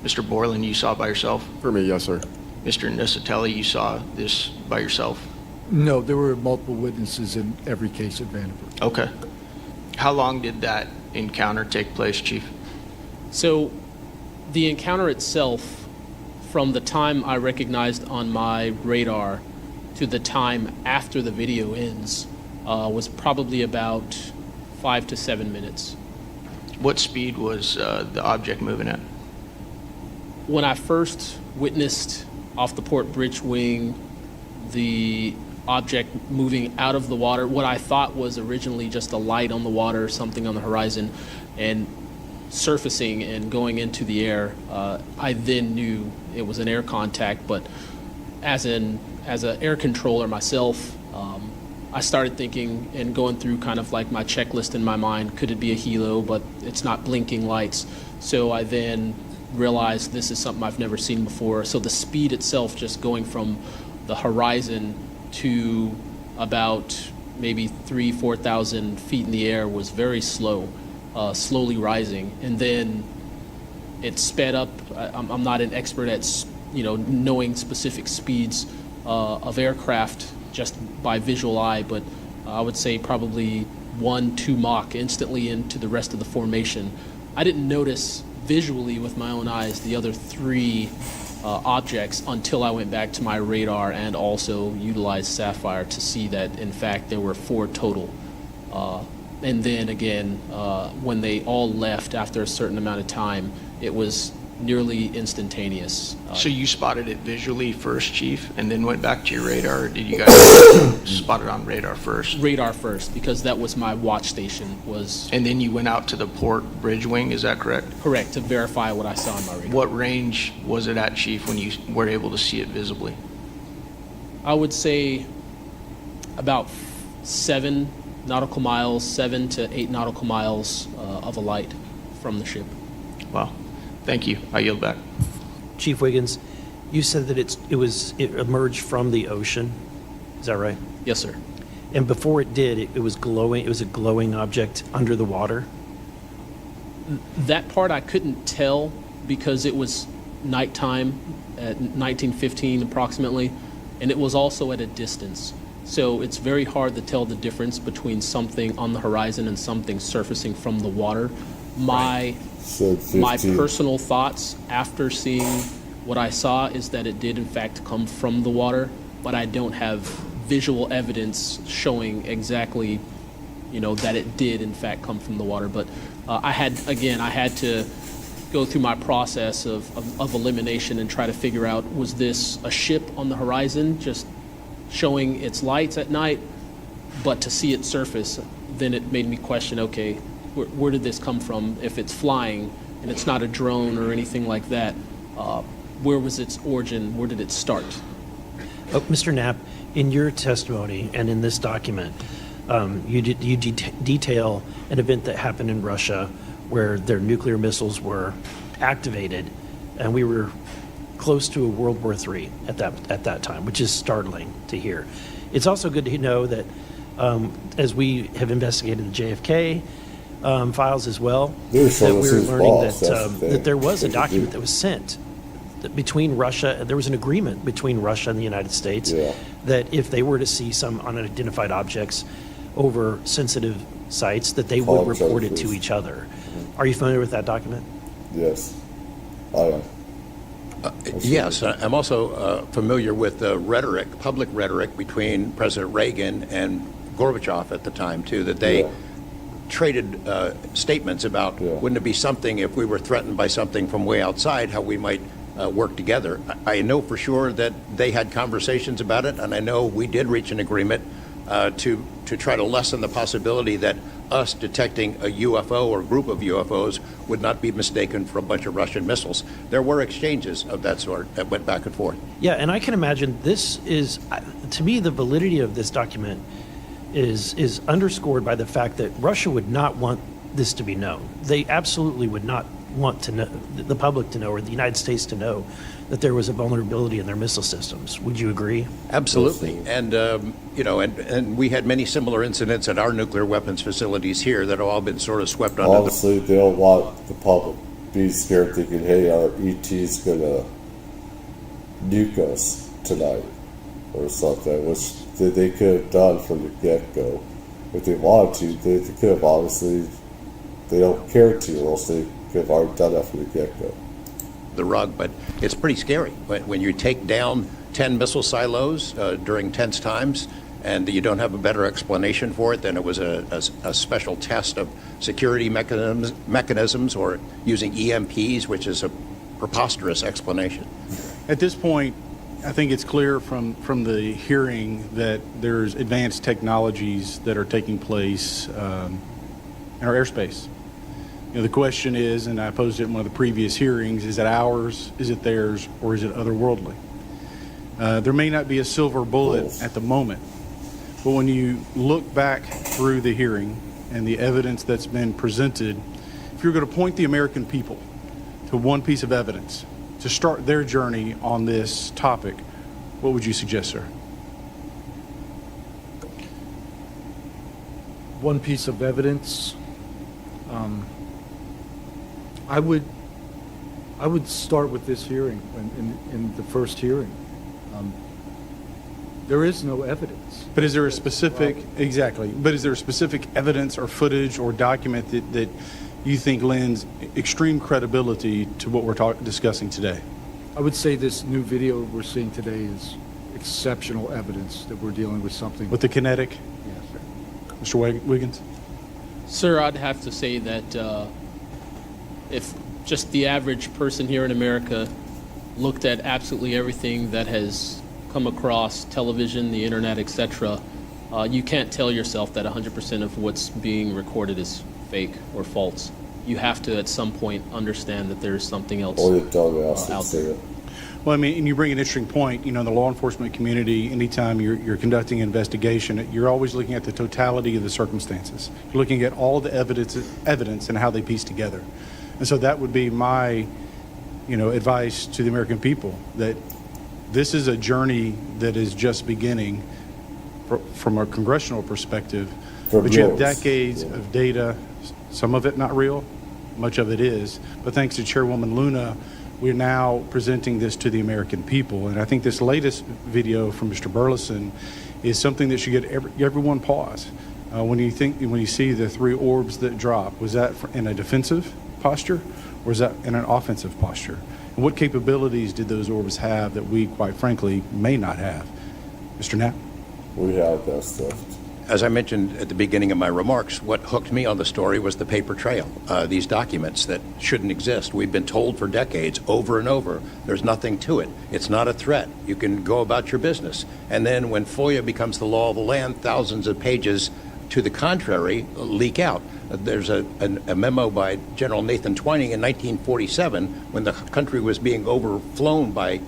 Mr. Borland, you saw it by yourself? For me, yes, sir. Mr. Nusatelli, you saw this by yourself? No, there were multiple witnesses in every case at Vandenberg. Okay. How long did that encounter take place, Chief? So the encounter itself, from the time I recognized on my radar to the time after the video ends, was probably about 5 to 7 minutes. What speed was the object moving at? When I first witnessed off the port bridge wing the object moving out of the water, what I thought was originally just a light on the water, something on the horizon, and surfacing and going into the air, I then knew it was an air contact. But as an air controller myself, I started thinking and going through kind of like my checklist in my mind. Could it be a helo? But it's not blinking lights. So I then realized this is something I've never seen before. So the speed itself, just going from the horizon to about maybe 3,000-4,000 feet in the air, was very slow, slowly rising, and then it sped up. I'm not an expert at knowing specific speeds of aircraft just by visual eye, but I would say probably 1-2 Mach instantly into the rest of the formation. I didn't notice visually with my own eyes the other 3 objects until I went back to my radar and also utilized Sapphire to see that in fact there were 4 total. And then again, when they all left after a certain amount of time, it was nearly instantaneous. So you spotted it visually first, Chief, and then went back to your radar, or did you guys spot it on radar first? Radar first, because that was my watch station. And then you went out to the port bridge wing, is that correct? Correct, to verify what I saw on my radar. What range was it at, Chief, when you were able to see it visibly? I would say about 7 nautical miles, 7 to 8 nautical miles of a light from the ship. Wow. Thank you. I yield back. Chief Wiggins, you said that it emerged from the ocean. Is that right? Yes, sir. And before it did, it was glowing. It was a glowing object under the water. That part I couldn't tell because it was nighttime at 19:15 approximately, and it was also at a distance. So it's very hard to tell the difference between something on the horizon and something surfacing from the water. My personal thoughts after seeing what I saw is that it did in fact come from the water, but I don't have visual evidence showing exactly, that it did in fact come from the water. But I had to go through my process of elimination and try to figure out, was this a ship on the horizon just showing its lights at night? But to see it surface, then it made me question, okay, where did this come from? If it's flying and it's not a drone or anything like that, where was its origin? Where did it start? Mr. Knapp, in your testimony and in this document, you detail an event that happened in Russia where their nuclear missiles were activated, and we were close to a World War III at that time, which is startling to hear. It's also good to know that as we have investigated the JFK files as well, that we're learning that there was a document that was sent between Russia. There was an agreement between Russia and the United States that if they were to see some unidentified objects over sensitive sites, that they would report it to each other. Are you familiar with that document? Yes, I am. Yes, I'm also familiar with the public rhetoric between President Reagan and Gorbachev at the time, too, that they traded statements about wouldn't it be something if we were threatened by something from way outside, how we might work together. I know for sure that they had conversations about it, and I know we did reach an agreement to try to lessen the possibility that us detecting a UFO or group of UFOs would not be mistaken for a bunch of Russian missiles. There were exchanges of that sort that went back and forth. Yeah, and I can imagine this is, to me, the validity of this document is underscored by the fact that Russia would not want this to be known. They absolutely would not want to know, the public to know, or the United States to know, that there was a vulnerability in their missile systems. Would you agree? Absolutely. And, and we had many similar incidents at our nuclear weapons facilities here that have all been sort of swept under Obviously, they don't want the public be scared thinking, hey, our ET's going to nuke us tonight or something, which they could have done from the get-go. If they wanted to, they could have. Obviously, they don't care to, or else they could have already done that from the get-go. the rug, but it's pretty scary when you take down 10 missile silos during tense times and you don't have a better explanation for it than it was a special test of security mechanisms or using EMPs, which is a preposterous explanation. At this point, I think it's clear from the hearing that there's advanced technologies that are taking place in our airspace. You know, the question is, and I posed it in one of the previous hearings, is it ours, is it theirs, or is it otherworldly? There may not be a silver bullet at the moment, but when you look back through the hearing and the evidence that's been presented, if you're going to point the American people to one piece of evidence to start their journey on this topic, what would you suggest, sir? One piece of evidence. I would start with this hearing, in the first hearing. There is no evidence. But is there a specific, exactly, but is there a specific evidence or footage or document that you think lends extreme credibility to what we're discussing today? I would say this new video we're seeing today is exceptional evidence that we're dealing with something. With the kinetic? Yes. Mr. Weygandt? Sir, I'd have to say that if just the average person here in America looked at absolutely everything that has come across television, the internet, etc., you can't tell yourself that 100% of what's being recorded is fake or false. You have to, at some point, understand that there's something else out there. Well, I mean, and you bring an interesting point. You know, in the law enforcement community, anytime you're conducting an investigation, you're always looking at the totality of the circumstances. You're looking at all the evidence and how they piece together. And so that would be my, advice to the American people, that this is a journey that is just beginning from a congressional perspective. But you have decades of data, some of it not real, much of it is. But thanks to Chairwoman Luna, we're now presenting this to the American people. And I think this latest video from Mr. Burleson is something that should get everyone pause. When you see the three orbs that drop, was that in a defensive posture, or was that in an offensive posture? And what capabilities did those orbs have that we, quite frankly, may not have? Mr. Knapp? We have that stuff. As I mentioned at the beginning of my remarks, what hooked me on the story was the paper trail, these documents that shouldn't exist. We've been told for decades, over and over, there's nothing to it. It's not a threat. You can go about your business. And then when FOIA becomes the law of the land, thousands of pages to the contrary leak out. There's a memo by General Nathan Twining in 1947 when the country was being overflown by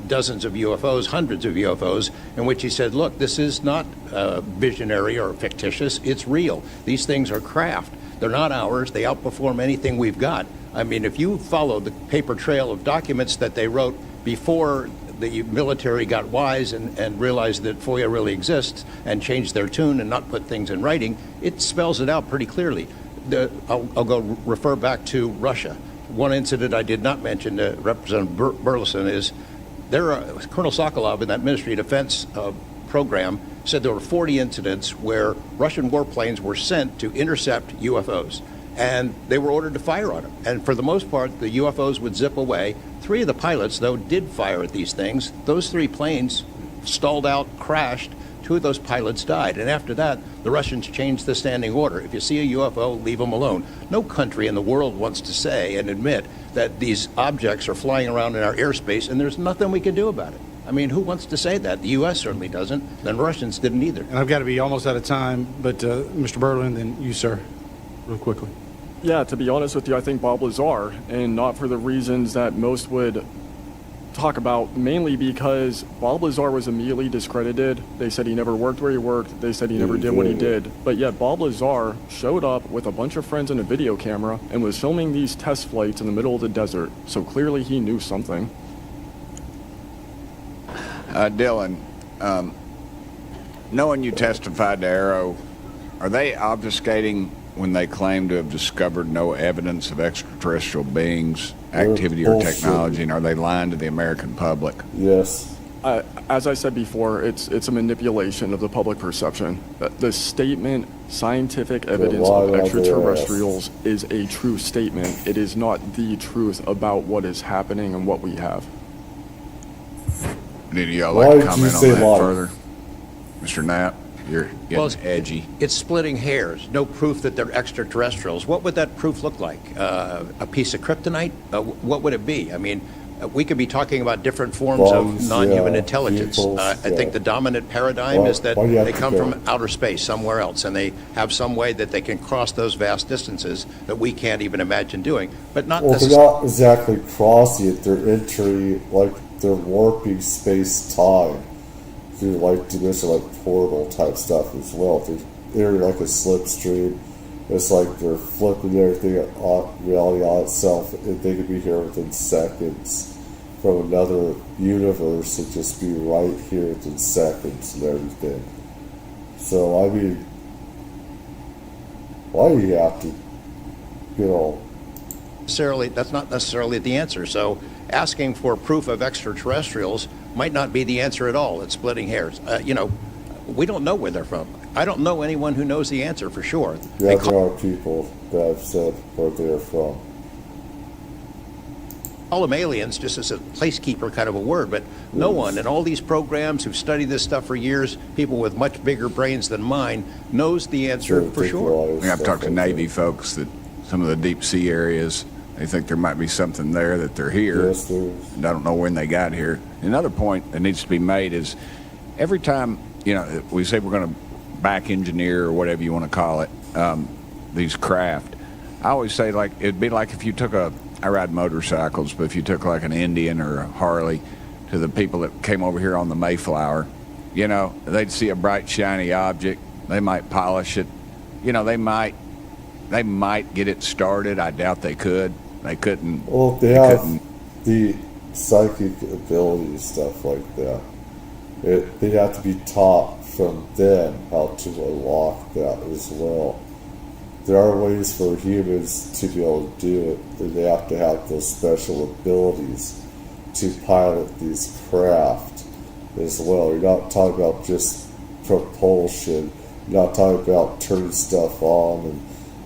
dozens of UFOs, hundreds of UFOs, in which he said, look, this is not visionary or fictitious, it's real. These things are craft. They're not ours. They outperform anything we've got. I mean, if you follow the paper trail of documents that they wrote before the military got wise and realized that FOIA really exists and changed their tune and not put things in writing, it spells it out pretty clearly. I'll go refer back to Russia. One incident I did not mention to Representative Burleson is Colonel Sokolov in that Ministry of Defense program said there were 40 incidents where Russian warplanes were sent to intercept UFOs. And they were ordered to fire on them. And for the most part, the UFOs would zip away. 3 of the pilots, though, did fire at these things. Those 3 planes stalled out, crashed. 2 of those pilots died. And after that, the Russians changed the standing order. If you see a UFO, leave them alone. No country in the world wants to say and admit that these objects are flying around in our airspace, and there's nothing we can do about it. I mean, who wants to say that? The U.S. certainly doesn't. The Russians didn't either. And I've got to be almost out of time, but Mr. Berlin, then you, sir, real quickly. Yeah, to be honest with you, I think Bob Lazar, and not for the reasons that most would talk about, mainly because Bob Lazar was immediately discredited. They said he never worked where he worked. They said he never did what he did. But yet Bob Lazar showed up with a bunch of friends and a video camera and was filming these test flights in the middle of the desert. So clearly he knew something. Dylan, knowing you testified to Arrow, are they obfuscating when they claim to have discovered no evidence of extraterrestrial beings, activity, or technology, and are they lying to the American public? Yes. As I said before, it's a manipulation of the public perception. The statement, scientific evidence of extraterrestrials, is a true statement. It is not the truth about what is happening and what we have. Did y'all like to comment on that further? Mr. Knapp, you're getting edgy. It's splitting hairs. No proof that they're extraterrestrials. What would that proof look like? A piece of kryptonite? What would it be? I mean, we could be talking about different forms of non-human intelligence. I think the dominant paradigm is that they come from outer space, somewhere else, and they have some way that they can cross those vast distances that we can't even imagine doing. But not they're not exactly crossing it. They're entering, like, they're warping space-time through, like, dimension, like, portal type stuff as well. They're like a slipstream. It's like they're flipping everything reality on itself, and they could be here within seconds from another universe and just be right here within seconds and everything. So, I mean, why do you have to, that's not necessarily the answer. So asking for proof of extraterrestrials might not be the answer at all. It's splitting hairs. We don't know where they're from. I don't know anyone who knows the answer for sure. Yeah, there are people that have said where they're from. Call them aliens just as a placekeeper kind of a word, but no one in all these programs who've studied this stuff for years, people with much bigger brains than mine, knows the answer for sure. I've talked to Navy folks that some of the deep sea areas, they think there might be something there that they're here. Yes, there is. And I don't know when they got here. Another point that needs to be made is every time, we say we're going to back engineer or whatever you want to call it, these craft, I always say, like, it'd be like if you took I ride motorcycles, but if you took like an Indian or a Harley to the people that came over here on the Mayflower, they'd see a bright, shiny object. They might polish it. They might get it started. I doubt they could. They couldn't. Well, they have the psychic ability, stuff like that. They have to be taught from them how to unlock that as well. There are ways for humans to be able to do it, and they have to have those special abilities to pilot these craft as well. You're not talking about just propulsion. You're not talking about turning stuff on, and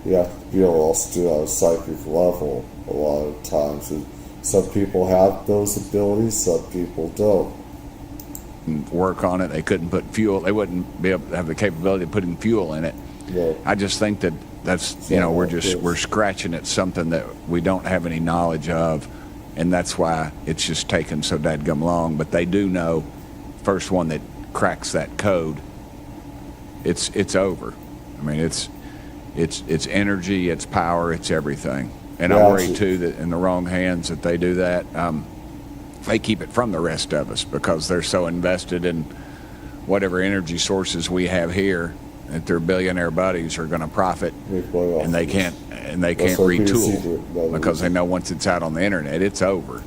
you have to be able to also do it on a psychic level a lot of times. And some people have those abilities, some people don't. Work on it. They couldn't put fuel. They wouldn't be able to have the capability of putting fuel in it. No. I just think that's we're scratching at something that we don't have any knowledge of, and that's why it's just taken so dadgum long. But they do know, first one that cracks that code, it's over. I mean, it's energy, it's power, it's everything. And I worry too that in the wrong hands that they do that. They keep it from the rest of us because they're so invested in whatever energy sources we have here that their billionaire buddies are going to profit, and they can't retool because they know once it's out on the internet, it's over.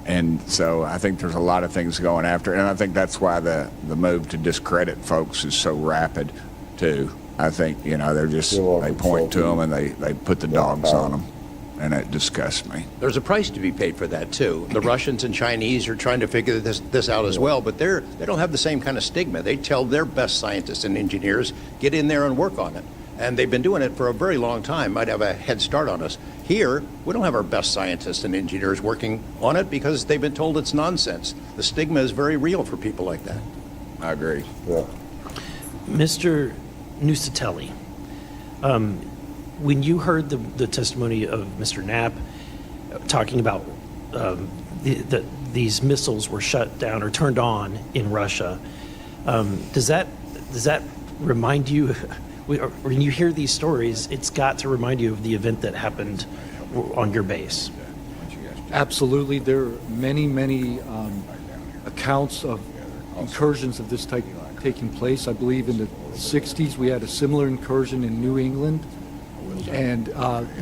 And so I think there's a lot of things going after, and I think that's why the move to discredit folks is so rapid too. I think they're just they point to them and they put the dogs on them. And it disgusts me. There's a price to be paid for that, too. The Russians and Chinese are trying to figure this out as well, but they don't have the same kind of stigma. They tell their best scientists and engineers, get in there and work on it. And they've been doing it for a very long time, might have a head start on us. Here, we don't have our best scientists and engineers working on it because they've been told it's nonsense. The stigma is very real for people like that. I agree. Yeah. Mr. Nusatelli, when you heard the testimony of Mr. Knapp talking about the these missiles were shut down or turned on in Russia. Does that remind you, when you hear these stories, it's got to remind you of the event that happened on your base? Absolutely. There are many accounts of incursions of this type taking place. I believe in the 60s we had a similar incursion in New England, and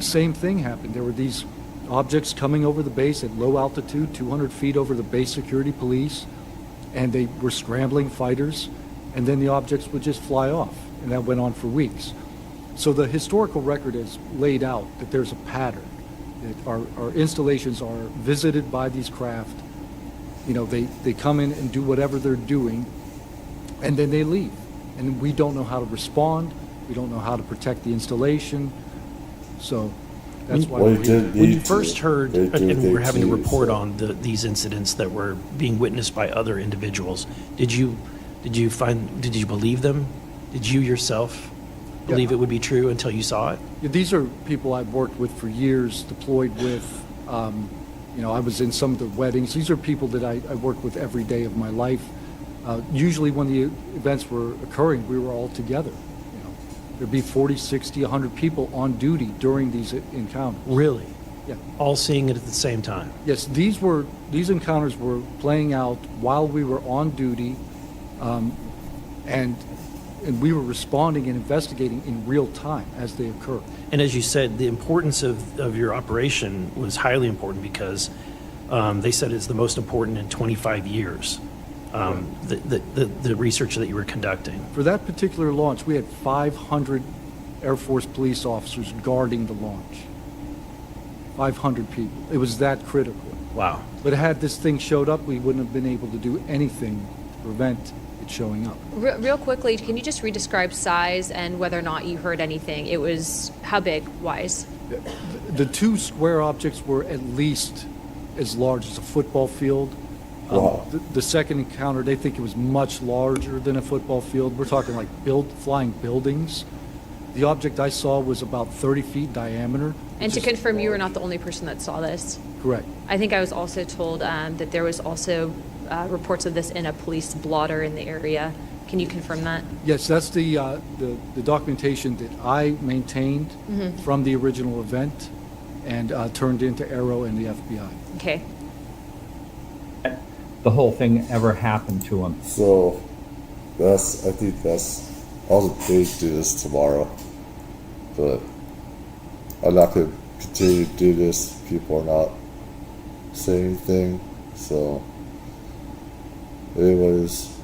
same thing happened. There were these objects coming over the base at low altitude, 200 feet over the base security police, and they were scrambling fighters, and then the objects would just fly off, and that went on for weeks. So the historical record has laid out that there's a pattern, that our installations are visited by these craft. You know, they come in and do whatever they're doing, and then they leave. And we don't know how to respond. We don't know how to protect the installation. So that's why when you first heard, and we were having to report on these incidents that were being witnessed by other individuals, did you believe them? Did you yourself believe it would be true until you saw it? Yeah, these are people I've worked with for years, deployed with. You know, I was in some of the weddings. These are people that I work with every day of my life. Usually when the events were occurring, we were all together. You know, there'd be 40, 60, 100 people on duty during these encounters. Really? Yeah. All seeing it at the same time? Yes, these encounters were playing out while we were on duty, and we were responding and investigating in real time as they occur. And as you said, the importance of your operation was highly important because they said it's the most important in 25 years, the research that you were conducting. For that particular launch, we had 500 Air Force police officers guarding the launch. 500 people. It was that critical. Wow. But had this thing showed up, we wouldn't have been able to do anything to prevent it showing up. Real quickly, can you just re-describe size and whether or not you heard anything? It was how big, wise? The two square objects were at least as large as a football field. Wow. The second encounter, they think it was much larger than a football field. We're talking like flying buildings. The object I saw was about 30 feet diameter. And to confirm, you were not the only person that saw this. Correct. I think I was also told that there was also reports of this in a police blotter in the area. Can you confirm that? Yes, that's the documentation that I maintained from the original event and turned into Arrow and the FBI. Okay. The whole thing ever happened to him. So I think I'll do this tomorrow, but I'm not going to continue to do this. People are not saying anything. So anyways,